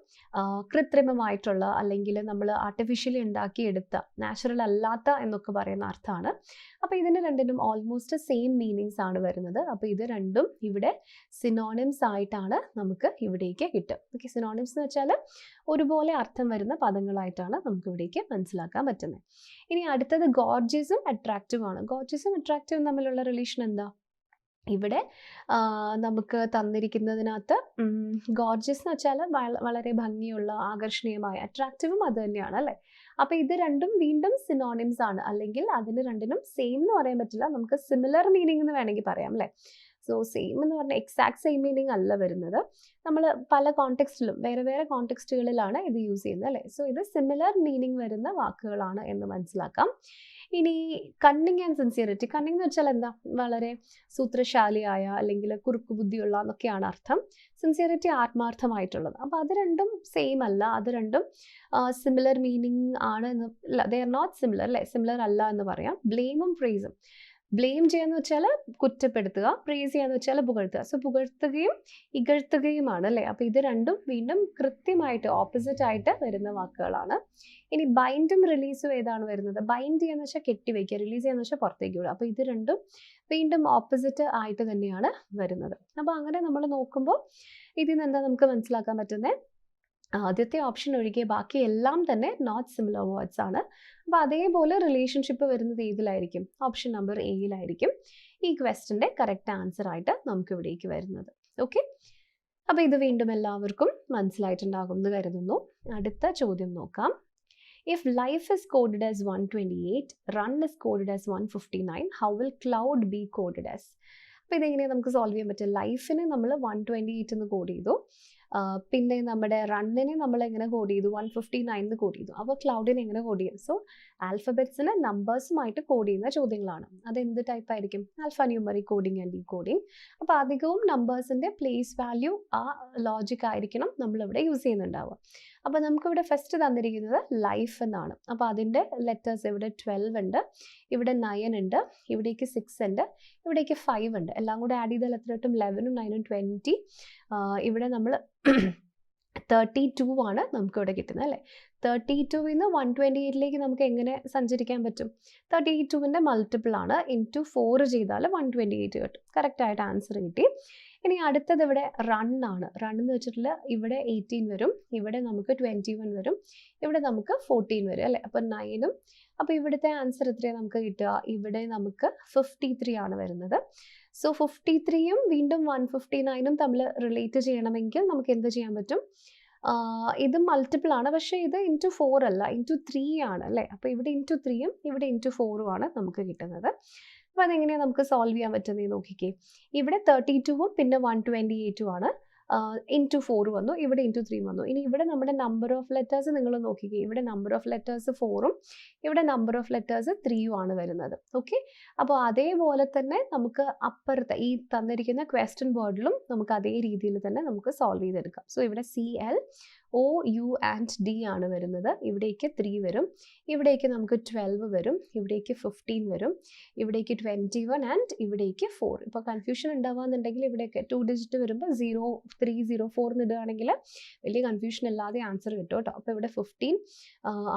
കൃത്രിമമായിട്ടുള്ള അല്ലെങ്കിൽ നമ്മൾ ആർട്ടിഫിഷ്യലി ഉണ്ടാക്കിയെടുത്ത നാച്ചുറൽ അല്ലാത്ത എന്നൊക്കെ പറയുന്ന അർത്ഥമാണ്. അപ്പോൾ ഇതിന് രണ്ടിനും ഓൾമോസ്റ്റ് സെയിം മീനിങ്സ് ആണ് വരുന്നത്. അപ്പോൾ ഇത് രണ്ടും ഇവിടെ സിനോണിംസ് ആയിട്ടാണ് നമുക്ക് ഇവിടേക്ക് കിട്ടുക. ഓക്കെ, സിനോണിംസ് എന്ന് വെച്ചാൽ ഒരുപോലെ അർത്ഥം വരുന്ന പദങ്ങളായിട്ടാണ് നമുക്ക് ഇവിടേക്ക് മനസ്സിലാക്കാൻ പറ്റുന്നത്. ഇനി അടുത്തത് ഗോർജിയസും അട്രാക്റ്റീവും ആണ്. ഗോർജിയസും അട്രാക്റ്റീവും തമ്മിലുള്ള റിലേഷൻ എന്താ? ഇവിടെ നമുക്ക് തന്നിരിക്കുന്നതിനകത്ത് ഗോർജിയസ് എന്ന് വെച്ചാൽ വളരെ ഭംഗിയുള്ള ആകർഷണീയമായ, അട്രാക്റ്റീവും അത് തന്നെയാണ് അല്ലേ. അപ്പോൾ ഇത് രണ്ടും വീണ്ടും സിനോണിംസ് ആണ്, അല്ലെങ്കിൽ അതിന് രണ്ടിനും സെയിം എന്ന് പറയാൻ പറ്റില്ല, നമുക്ക് സിമിലർ മീനിങ് എന്ന് വേണമെങ്കിൽ പറയാം അല്ലേ. സോ സെയിം എന്ന് പറഞ്ഞാൽ എക്സാക്ട് സെയിം മീനിങ് അല്ല വരുന്നത്, നമ്മൾ പല കോണ്ടെക്സ്റ്റിലും വേറെ വേറെ കോണ്ടെക്സ്റ്റുകളിലാണ് ഇത് യൂസ് ചെയ്യുന്നത് അല്ലേ. സോ ഇത് സിമിലർ മീനിങ് വരുന്ന വാക്കുകളാണ് എന്ന് മനസ്സിലാക്കാം. ഇനി കണ്ണിങ് ആൻഡ് സിൻസിയറിറ്റി. കണ്ണിങ് എന്ന് വെച്ചാൽ എന്താ? വളരെ സൂത്രശാലിയായ അല്ലെങ്കിൽ കുറുക്കു ബുദ്ധിയുള്ള എന്നൊക്കെയാണ് അർത്ഥം. സിൻസിയറിറ്റി ആത്മാർത്ഥമായിട്ടുള്ളത്. അപ്പോൾ അത് രണ്ടും സെയിം അല്ല, അത് രണ്ടും സിമിലർ മീനിങ് ആണ് എന്ന്, ദേ ആർ നോട്ട് സിമിലർ അല്ലേ, സിമിലർ അല്ല എന്ന് പറയാം. ബ്ലെയിമും ഫ്രേസും. ബ്ലെയിം ചെയ്യാന്ന് വെച്ചാൽ കുറ്റപ്പെടുത്തുക, പ്രേസ് ചെയ്യാന്ന് വെച്ചാൽ പുകഴ്ത്തുക. സോ പുകഴ്ത്തുകയും ഇകഴ്ത്തുകയുമാണ് അല്ലേ. അപ്പോൾ ഇത് രണ്ടും വീണ്ടും കൃത്യമായിട്ട് ഓപ്പോസിറ്റ് ആയിട്ട് വരുന്ന വാക്കുകളാണ്. ഇനി ബൈൻഡും റിലീസും ഏതാണ് വരുന്നത്? ബൈൻഡ് ചെയ്യാന്ന് വെച്ചാൽ കെട്ടിവയ്ക്കുക, റിലീസ് ചെയ്യാന്ന് വെച്ചാൽ പുറത്തേക്ക് വിടുക. അപ്പോൾ ഇത് രണ്ടും വീണ്ടും ഓപ്പോസിറ്റ് ആയിട്ട് തന്നെയാണ് വരുന്നത്. അപ്പോൾ അങ്ങനെ നമ്മൾ നോക്കുമ്പോൾ ഇതിൽ നിന്ന് എന്താ നമുക്ക് മനസ്സിലാക്കാൻ പറ്റുന്നത്? ആദ്യത്തെ ഓപ്ഷൻ ഒഴികെ ബാക്കി എല്ലാം തന്നെ നോട്ട് സിമിലർ വേർഡ്സ് ആണ്. അപ്പോൾ അതേപോലെ റിലേഷൻഷിപ്പ് വരുന്നത് ഏതിലായിരിക്കും? ഓപ്ഷൻ നമ്പർ എയിലായിരിക്കും ഈ ക്വസ്റ്റ്യൻ്റെ കറക്റ്റ് ആൻസർ ആയിട്ട് നമുക്ക് ഇവിടേക്ക് വരുന്നത്. ഓക്കെ, അപ്പോൾ ഇത് വീണ്ടും എല്ലാവർക്കും മനസ്സിലായിട്ടുണ്ടാകും എന്ന് കരുതുന്നു. അടുത്ത ചോദ്യം നോക്കാം. If life is coded as 128, run is coded as 159, how will cloud B coded as? അപ്പോൾ ഇതെങ്ങനെയാണ് നമുക്ക് സോൾവ് ചെയ്യാൻ പറ്റും? ലൈഫിനെ നമ്മൾ 128 എന്ന് കോഡ് ചെയ്തു, പിന്നെ നമ്മുടെ റണ്ണിനെ നമ്മൾ എങ്ങനെ കോഡ് ചെയ്തു? 159 കോഡ് ചെയ്തു. അപ്പോൾ ക്ലൗഡിനെ എങ്ങനെ കോഡ് ചെയ്യും? സോ ആൽഫബറ്റ്സിന് നമ്പേഴ്സുമായിട്ട് കോഡ് ചെയ്യുന്ന ചോദ്യങ്ങളാണ്. അത് എന്ത് ടൈപ്പ് ആയിരിക്കും? Alpha numeric coding and decoding. അപ്പോൾ അധികവും നമ്പേഴ്സിൻ്റെ പ്ലേസ് വാല്യൂ ആ ലോജിക് ആയിരിക്കണം നമ്മളിവിടെ യൂസ് ചെയ്യുന്നുണ്ടാവുക. അപ്പോൾ നമുക്കിവിടെ ഫസ്റ്റ് തന്നിരിക്കുന്നത് ലൈഫ് എന്നാണ്. അപ്പോൾ അതിൻ്റെ ലെറ്റേഴ്സ് ഇവിടെ 12 ഉണ്ട്, ഇവിടെ 9 ഉണ്ട്, ഇവിടേക്ക് 6 ഉണ്ട്, ഇവിടേക്ക് 5 ഉണ്ട്. എല്ലാം കൂടെ ആഡ് ചെയ്താൽ എത്ര കിട്ടും? 11ഉം 9ഉം 20. ഇവിടെ നമ്മൾ 32 ആണ് നമുക്കിവിടെ കിട്ടുന്നത് അല്ലേ. 32ൽ നിന്ന് 128ലേക്ക് നമുക്ക് എങ്ങനെ സഞ്ചരിക്കാൻ പറ്റും? 32ൻ്റെ മൾട്ടിപ്പിൾ ആണ്, ഇൻറ്റു 4 ചെയ്താൽ 128 കിട്ടും. കറക്റ്റായിട്ട് ആൻസർ കിട്ടി. ഇനി അടുത്തത് ഇവിടെ റൺ ആണ്. റൺ എന്ന് വെച്ചിട്ടുള്ള ഇവിടെ 18 വരും, ഇവിടെ നമുക്ക് 21 വരും, ഇവിടെ നമുക്ക് 14 വരും അല്ലേ. അപ്പോൾ 9ഉം, അപ്പോൾ ഇവിടുത്തെ ആൻസർ എത്രയാണ് നമുക്ക് കിട്ടുക? ഇവിടെ നമുക്ക് 53 ആണ് വരുന്നത്. സോ 53യും വീണ്ടും 159ഉം തമ്മിൽ റിലേറ്റ് ചെയ്യണമെങ്കിൽ നമുക്ക് എന്ത് ചെയ്യാൻ പറ്റും? ഇത് മൾട്ടിപ്പിൾ ആണ്, പക്ഷേ ഇത് ഇൻറ്റു 4 അല്ല, ഇൻറ്റു 3 ആണ് അല്ലേ. അപ്പോൾ ഇവിടെ ഇൻറ്റു 3യും ഇവിടെ ഇൻറ്റു 4ഉം ആണ് നമുക്ക് കിട്ടുന്നത്. അപ്പോൾ അതെങ്ങനെയാണ് നമുക്ക് സോൾവ് ചെയ്യാൻ പറ്റുന്നത് നോക്കിക്കേ. ഇവിടെ 32ഉം പിന്നെ 128ഉം ആണ്, ഇൻറ്റു 4 വന്നു, ഇവിടെ ഇൻറ്റു 3 വന്നു. ഇനി ഇവിടെ നമ്മുടെ നമ്പർ ഓഫ് ലെറ്റേഴ്സ് നിങ്ങൾ നോക്കിക്കേ. ഇവിടെ നമ്പർ ഓഫ് ലെറ്റേഴ്സ് 4ഉം ഇവിടെ നമ്പർ ഓഫ് ലെറ്റേഴ്സ് 3ഉം ആണ് വരുന്നത്. ഓക്കെ, അപ്പോൾ അതേപോലെ തന്നെ നമുക്ക് അപ്പുറത്തെ ഈ തന്നിരിക്കുന്ന ക്വസ്റ്റ്യൻ ബോർഡിലും നമുക്ക് അതേ രീതിയിൽ തന്നെ നമുക്ക് സോൾവ് ചെയ്തെടുക്കാം. സോ ഇവിടെ CL O U and D ആണ് വരുന്നത്. ഇവിടേക്ക് 3 വരും, ഇവിടേക്ക് നമുക്ക് 12 വരും, ഇവിടേക്ക് 15 വരും, ഇവിടേക്ക് 21 ആൻഡ് ഇവിടേക്ക് 4. ഇപ്പോൾ കൺഫ്യൂഷൻ ഉണ്ടാവുകയെന്നുണ്ടെങ്കിൽ ഇവിടേക്ക് 2 ഡിജിറ്റ് വരുമ്പോൾ 0304 ഇടുകയാണെങ്കിൽ വലിയ കൺഫ്യൂഷൻ ഇല്ലാതെ ആൻസർ കിട്ടും കേട്ടോ. അപ്പോൾ ഇവിടെ 15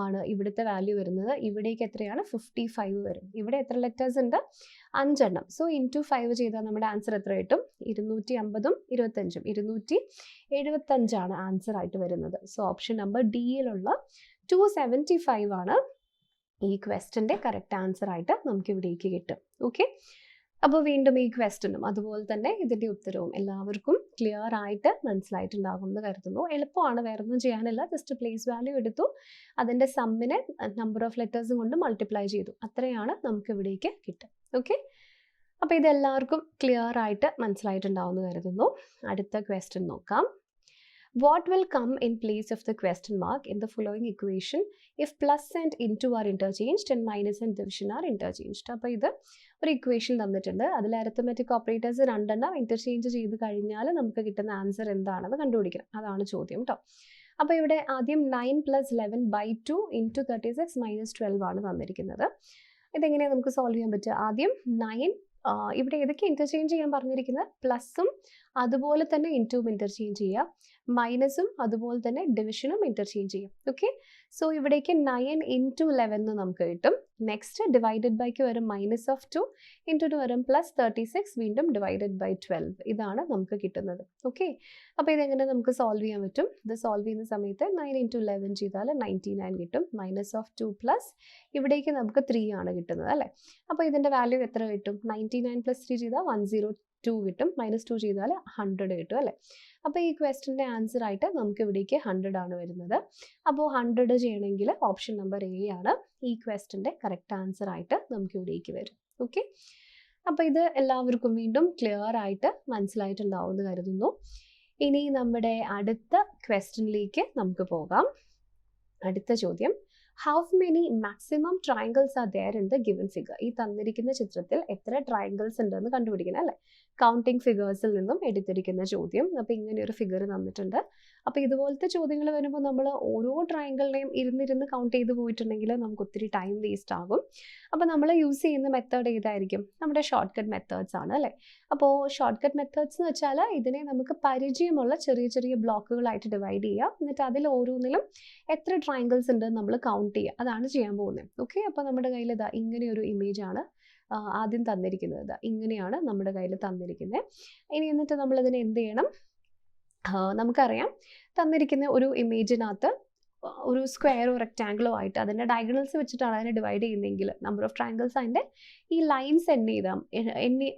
ആണ് ഇവിടുത്തെ വാല്യൂ വരുന്നത്. ഇവിടേക്ക് എത്രയാണ്? 55 വരും. ഇവിടെ എത്ര ലെറ്റേഴ്സ് ഉണ്ട്? 5 എണ്ണം. സോ ഇൻറ്റു 5 ചെയ്താൽ നമ്മുടെ ആൻസർ എത്ര കിട്ടും? 250ഉം 25ഉം 275 ആണ് ആൻസർ ആയിട്ട് വരുന്നത്. സോ ഓപ്ഷൻ നമ്പർ ഡിയിലുള്ള 275 ആണ് ഈ ക്വസ്റ്റ്യൻ്റെ കറക്റ്റ് ആൻസർ ആയിട്ട് നമുക്ക് ഇവിടേക്ക് കിട്ടും. ഓക്കെ, അപ്പോൾ വീണ്ടും ഈ ക്വസ്റ്റ്യനും അതുപോലെ തന്നെ ഇതിൻ്റെ ഉത്തരവും എല്ലാവർക്കും ക്ലിയർ ആയിട്ട് മനസ്സിലായിട്ടുണ്ടാകും എന്ന് കരുതുന്നു. എളുപ്പമാണ്, വേറൊന്നും ചെയ്യാനില്ല. ജസ്റ്റ് പ്ലേസ് വാല്യൂ എടുത്തു, അതിൻ്റെ സമ്മിനെ നമ്പർ ഓഫ് ലെറ്റേഴ്സും കൊണ്ട് മൾട്ടിപ്ലൈ ചെയ്തു, അത്രയാണ് നമുക്ക് ഇവിടേക്ക് കിട്ടുക. ഓക്കെ, അപ്പോൾ ഇതെല്ലാവർക്കും ക്ലിയർ ആയിട്ട് മനസ്സിലായിട്ടുണ്ടാവും എന്ന് കരുതുന്നു. അടുത്ത ക്വസ്റ്റ്യൻ നോക്കാം. What will come in place of the question mark in the following equation if plus and into are interchanged and minus and division are interchanged. അപ്പോൾ ഇത് ഒരു ഇക്വേഷൻ തന്നിട്ടുണ്ട്. അതിൽ അരിത്തമെറ്റിക് ഓപ്പറേറ്റേഴ്സ് രണ്ടെണ്ണം ഇൻ്റർചേഞ്ച് ചെയ്ത് കഴിഞ്ഞാൽ നമുക്ക് കിട്ടുന്ന ആൻസർ എന്താണെന്ന് കണ്ടുപിടിക്കണം. അതാണ് ചോദ്യം കേട്ടോ. അപ്പോൾ ഇവിടെ ആദ്യം 9 + 11/2 × 36 - 12 ആണ് തന്നിരിക്കുന്നത്. ഇതെങ്ങനെയാണ് നമുക്ക് സോൾവ് ചെയ്യാൻ പറ്റുക? ആദ്യം 9 ഇവിടെ ഏതൊക്കെ ഇൻ്റർചേഞ്ച് ചെയ്യാൻ പറഞ്ഞിരിക്കുന്നത്? പ്ലസും അതുപോലെ തന്നെ ഇൻറ്റും ഇൻ്റർചേഞ്ച് ചെയ്യുക, മൈനസും അതുപോലെ തന്നെ ഡിവിഷനും ഇൻ്റർചേഞ്ച് ചെയ്യും. ഓക്കെ, സോ ഇവിടേക്ക് 9 × 11 നമുക്ക് കിട്ടും. നെക്സ്റ്റ് ഡിവൈഡഡ് ബൈക്ക് വരും -2 × 2 വരും +36 വീണ്ടും /12. ഇതാണ് നമുക്ക് കിട്ടുന്നത്. ഓക്കെ, അപ്പോൾ ഇതെങ്ങനെ നമുക്ക് സോൾവ് ചെയ്യാൻ പറ്റും? ഇത് സോൾവ് ചെയ്യുന്ന സമയത്ത് 9 × 11 ചെയ്താൽ 99 കിട്ടും. -2 പ്ലസ് ഇവിടേക്ക് നമുക്ക് 3 ആണ് കിട്ടുന്നത് അല്ലേ? അപ്പോൾ ഇതിൻ്റെ വാല്യൂ എത്ര കിട്ടും? 99 + 3 ചെയ്താൽ 102 കിട്ടും. -2 ചെയ്താൽ 100 കിട്ടും അല്ലേ? അപ്പോൾ ഈ ക്വസ്റ്റ്യൻ്റെ ആൻസർ ആയിട്ട് നമുക്ക് ഇവിടേക്ക് 100 ആണ് വരുന്നത്. അപ്പോൾ 100 ചെയ്യണമെങ്കിൽ ഓപ്ഷൻ നമ്പർ എ ആണ് ഈ ക്വസ്റ്റ്യൻ്റെ കറക്റ്റ് ആൻസർ ആയിട്ട് നമുക്ക് ഇവിടേക്ക് വരും. ഓക്കെ, അപ്പോൾ ഇത് എല്ലാവർക്കും വീണ്ടും ക്ലിയർ ആയിട്ട് മനസ്സിലായിട്ടുണ്ടാവുമെന്ന് കരുതുന്നു. ഇനി നമ്മുടെ അടുത്ത ക്വസ്റ്റ്യനിലേക്ക് നമുക്ക് പോകാം. അടുത്ത ചോദ്യം, how many maximum triangles are there in the given figure? ഈ തന്നിരിക്കുന്ന ചിത്രത്തിൽ എത്ര ട്രയാങ്കിൾസ് ഉണ്ടെന്ന് കണ്ടുപിടിക്കണം അല്ലേ? കൗണ്ടിങ് ഫിഗേഴ്സിൽ നിന്നും എടുത്തിരിക്കുന്ന ചോദ്യം. അപ്പോൾ ഇങ്ങനെ ഒരു ഫിഗർ തന്നിട്ടുണ്ട്. അപ്പോൾ ഇതുപോലത്തെ ചോദ്യങ്ങൾ വരുമ്പോൾ നമ്മൾ ഓരോ ട്രയാങ്കിളിനെയും ഇരുന്നിരുന്ന് കൗണ്ട് ചെയ്ത് പോയിട്ടുണ്ടെങ്കിൽ നമുക്ക് ഒത്തിരി ടൈം വേസ്റ്റ് ആകും. അപ്പോൾ നമ്മൾ യൂസ് ചെയ്യുന്ന മെത്തേഡ് ഏതായിരിക്കും? നമ്മുടെ ഷോർട്ട് കട്ട് മെത്തേഡ്സ് ആണ് അല്ലേ? അപ്പോൾ ഷോർട്ട് കട്ട് മെത്തേഡ്സ് എന്ന് വെച്ചാൽ ഇതിനെ നമുക്ക് പരിചയമുള്ള ചെറിയ ചെറിയ ബ്ലോക്കുകളായിട്ട് ഡിവൈഡ് ചെയ്യുക. എന്നിട്ട് അതിൽ ഓരോന്നിലും എത്ര ട്രയാങ്കിൾസ് ഉണ്ടെന്ന് നമ്മൾ കൗണ്ട് ചെയ്യുക. അതാണ് ചെയ്യാൻ പോകുന്നത്. ഓക്കെ, അപ്പോൾ നമ്മുടെ കയ്യിൽ ഇതാ ഇങ്ങനെയൊരു ഇമേജാണ് ആദ്യം തന്നിരിക്കുന്നത്. ഇങ്ങനെയാണ് നമ്മുടെ കയ്യിൽ തന്നിരിക്കുന്നത്. ഇനി എന്നിട്ട് നമ്മളിതിനെ എന്ത് ചെയ്യണം? നമുക്കറിയാം തന്നിരിക്കുന്ന ഒരു ഇമേജിനകത്ത് ഒരു സ്ക്വയറോ റെക്റ്റാങ്കിളോ ആയിട്ട് അതിൻ്റെ ഡയഗണൽസ് വെച്ചിട്ടാണ് അതിനെ ഡിവൈഡ് ചെയ്യുന്നതെങ്കിൽ നമ്പർ ഓഫ് ട്രയാങ്കിൾസ് അതിൻ്റെ ഈ ലൈൻസ്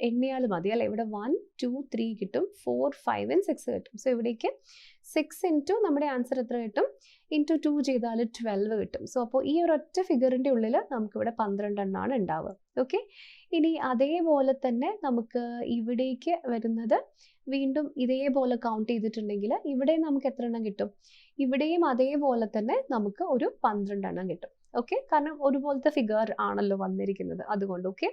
എണ്ണിയാൽ മതി അല്ലേ? ഇവിടെ 1 2 3 കിട്ടും, 4 5 and 6 കിട്ടും. സോ ഇവിടേക്ക് 6 × നമ്മുടെ ആൻസർ എത്ര കിട്ടും? × 2 ചെയ്താൽ 12 കിട്ടും. സോ അപ്പോൾ ഈ ഒരൊറ്റ ഫിഗറിൻ്റെ ഉള്ളിൽ നമുക്കിവിടെ 12 എണ്ണമാണ് ഉണ്ടാവുക. ഓക്കെ, ഇനി അതേപോലെ തന്നെ നമുക്ക് ഇവിടേക്ക് വരുന്നത് വീണ്ടും ഇതേപോലെ കൗണ്ട് ചെയ്തിട്ടുണ്ടെങ്കിൽ ഇവിടെ നമുക്ക് എത്ര എണ്ണം കിട്ടും? ഇവിടെയും അതേപോലെ തന്നെ നമുക്ക് ഒരു 12 എണ്ണം കിട്ടും. ഓക്കെ, കാരണം ഒരുപോലത്തെ ഫിഗർ ആണല്ലോ വന്നിരിക്കുന്നത് അതുകൊണ്ട്. ഓക്കെ,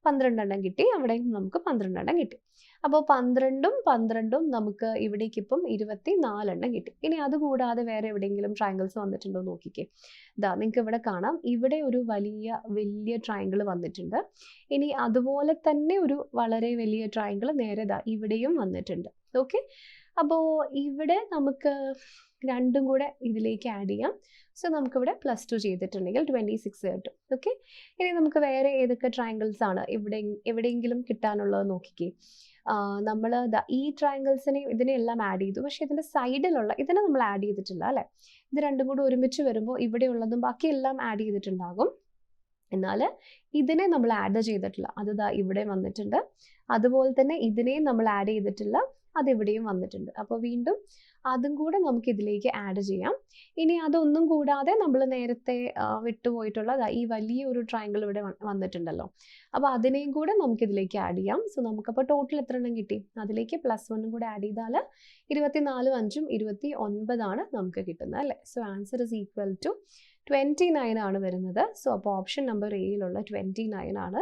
12 എണ്ണം കിട്ടി. അവിടെയും നമുക്ക് 12 എണ്ണം കിട്ടി. അപ്പോൾ 12ഉം 12ഉം നമുക്ക് ഇവിടേക്ക് ഇപ്പം 24 എണ്ണം കിട്ടി. ഇനി അതുകൂടാതെ വേറെ എവിടെയെങ്കിലും ട്രയാങ്കിൾസ് വന്നിട്ടുണ്ടോ നോക്കിക്കേ. ഇതാ നിങ്ങൾക്ക് ഇവിടെ കാണാം, ഇവിടെ ഒരു വലിയ ട്രയാങ്കിൾ വന്നിട്ടുണ്ട്. ഇനി അതുപോലെ തന്നെ ഒരു വളരെ വലിയ ട്രയാങ്കിൾ നേരെ ഇതാ ഇവിടെയും വന്നിട്ടുണ്ട്. ഓക്കെ, അപ്പോൾ ഇവിടെ നമുക്ക് രണ്ടും കൂടെ ഇതിലേക്ക് ആഡ് ചെയ്യാം. സോ നമുക്കിവിടെ +2 ചെയ്തിട്ടുണ്ടെങ്കിൽ 26 കിട്ടും. ഓക്കെ, ഇനി നമുക്ക് വേറെ ഏതൊക്കെ ട്രയാങ്കിൾസ് ആണ് എവിടെയെങ്കിലും കിട്ടാനുള്ളത് നോക്കിക്കേ. നമ്മൾ ഈ ട്രയാങ്കിൾസിനെ ഇതിനെല്ലാം ആഡ് ചെയ്തു. പക്ഷേ ഇതിൻ്റെ സൈഡിലുള്ള ഇതിനെ നമ്മൾ ആഡ് ചെയ്തിട്ടില്ല അല്ലേ? ഇത് രണ്ടും കൂടി ഒരുമിച്ച് വരുമ്പോൾ ഇവിടെയുള്ളതും ബാക്കിയെല്ലാം ആഡ് ചെയ്തിട്ടുണ്ടാകും. എന്നാൽ ഇതിനെ നമ്മൾ ആഡ് ചെയ്തിട്ടില്ല. അത് ഇവിടെ വന്നിട്ടുണ്ട്. അതുപോലെ തന്നെ ഇതിനെയും നമ്മൾ ആഡ് ചെയ്തിട്ടില്ല. അതിവിടെയും വന്നിട്ടുണ്ട്. അപ്പോൾ വീണ്ടും അതും കൂടെ നമുക്ക് ഇതിലേക്ക് ആഡ് ചെയ്യാം. ഇനി അതൊന്നും കൂടാതെ നമ്മൾ നേരത്തെ വിട്ടുപോയിട്ടുള്ള ഈ വലിയൊരു ട്രയാങ്കിൾ ഇവിടെ വന്നിട്ടുണ്ടല്ലോ. അപ്പോൾ അതിനെയും കൂടെ നമുക്കിതിലേക്ക് ആഡ് ചെയ്യാം. സോ നമുക്കപ്പോൾ ടോട്ടൽ എത്ര എണ്ണം കിട്ടി? അതിലേക്ക് +1 കൂടെ ആഡ് ചെയ്താൽ 24 5 29 ആണ് നമുക്ക് കിട്ടുന്നത് അല്ലേ? So answer is equal to 29 ആണ് വരുന്നത്. സോ അപ്പോൾ ഓപ്ഷൻ നമ്പർ എയിലുള്ള 29 ആണ്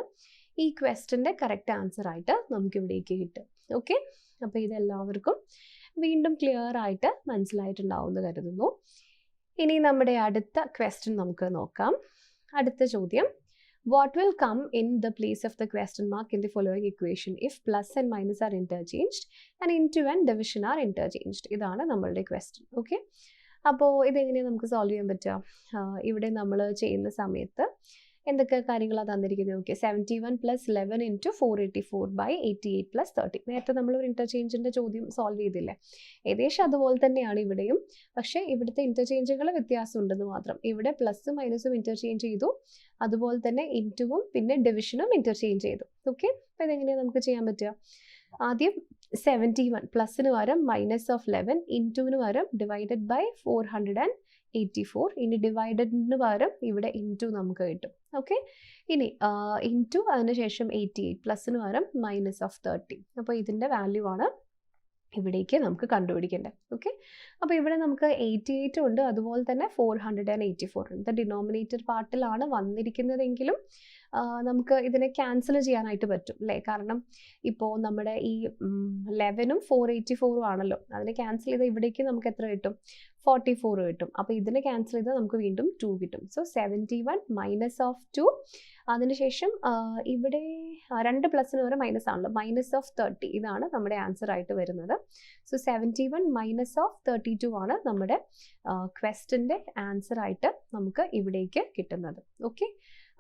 ഈ ക്വസ്റ്റ്യൻ്റെ കറക്റ്റ് ആൻസർ ആയിട്ട് നമുക്ക് ഇവിടേക്ക് കിട്ടും. ഓക്കെ, അപ്പോൾ ഇതെല്ലാവർക്കും വീണ്ടും ക്ലിയർ ആയിട്ട് മനസ്സിലായിട്ടുണ്ടാവുമെന്ന് കരുതുന്നു. ഇനി നമ്മുടെ അടുത്ത ക്വസ്റ്റ്യൻ നമുക്ക് നോക്കാം. അടുത്ത ചോദ്യം, what will come in the place of the question mark in the following equation if plus and minus are interchanged and into and division are interchanged? ഇതാണ് നമ്മളുടെ ക്വസ്റ്റ്യൻ. ഓക്കെ, അപ്പോൾ ഇതെങ്ങനെയാണ് നമുക്ക് സോൾവ് ചെയ്യാൻ പറ്റുക? ഇവിടെ നമ്മൾ ചെയ്യുന്ന സമയത്ത് എന്തൊക്കെ കാര്യങ്ങളാണ് തന്നിരിക്കുന്നത്? ഓക്കെ, 71 + 11 × 484/88 + 30. നേരത്തെ നമ്മൾ ഒരു ഇൻ്റർചേഞ്ചിൻ്റെ ചോദ്യം സോൾവ് ചെയ്തില്ലേ? ഏകദേശം അതുപോലെ തന്നെയാണ് ഇവിടെയും. പക്ഷേ ഇവിടുത്തെ ഇൻ്റർചേഞ്ചുകൾ വ്യത്യാസമുണ്ടെന്ന് മാത്രം. ഇവിടെ പ്ലസും മൈനസും ഇൻ്റർചേഞ്ച് ചെയ്തു, അതുപോലെ തന്നെ ഇൻറ്റുവും പിന്നെ ഡിവിഷനും ഇൻ്റർചേഞ്ച് ചെയ്തു. ഓക്കെ, അപ്പോൾ ഇതെങ്ങനെയാണ് നമുക്ക് ചെയ്യാൻ പറ്റുക? ആദ്യം 71 പ്ലസിന് പകരം -11, ഇൻറ്റുവിന് പകരം /484. ഇനി ഡിവൈഡഡിന് പകരം ഇവിടെ ഇൻറ്റു നമുക്ക് കിട്ടും. ഓക്കെ, ഇനി ഇൻറ്റു അതിന് ശേഷം 88 പ്ലസിന് പകരം -30. അപ്പോൾ ഇതിൻ്റെ വാല്യൂ ആണ് ഇവിടേക്ക് നമുക്ക് കണ്ടുപിടിക്കേണ്ടത്. ഓക്കെ, അപ്പോൾ ഇവിടെ നമുക്ക് 88 ഉണ്ട്, അതുപോലെ തന്നെ 484 ഉണ്ട്. ഡിനോമിനേറ്റർ പാർട്ടിലാണ് വന്നിരിക്കുന്നതെങ്കിലും നമുക്ക് ഇതിനെ ക്യാൻസൽ ചെയ്യാനായിട്ട് പറ്റും അല്ലേ? കാരണം ഇപ്പോൾ നമ്മുടെ ഈ 11ഉം 484ഉം ആണല്ലോ, അതിനെ ക്യാൻസൽ ചെയ്താൽ ഇവിടേക്ക് നമുക്ക് എത്ര കിട്ടും? 44 കിട്ടും. അപ്പോൾ ഇതിനെ ക്യാൻസൽ ചെയ്താൽ നമുക്ക് വീണ്ടും 2 കിട്ടും. സോ 71 മൈനസ് ഓഫ് 2, അതിനുശേഷം ഇവിടെ 2 പ്ലസിന് വരെ മൈനസ് ആണല്ലോ, മൈനസ് ഓഫ് 30, ഇതാണ് നമ്മുടെ ആൻസർ ആയിട്ട് വരുന്നത്. സോ 71 മൈനസ് ഓഫ് 32 ആണ് നമ്മുടെ ക്വസ്റ്റ്യൻ്റെ ആൻസർ ആയിട്ട് നമുക്ക് ഇവിടേക്ക് കിട്ടുന്നത്. ഓക്കെ,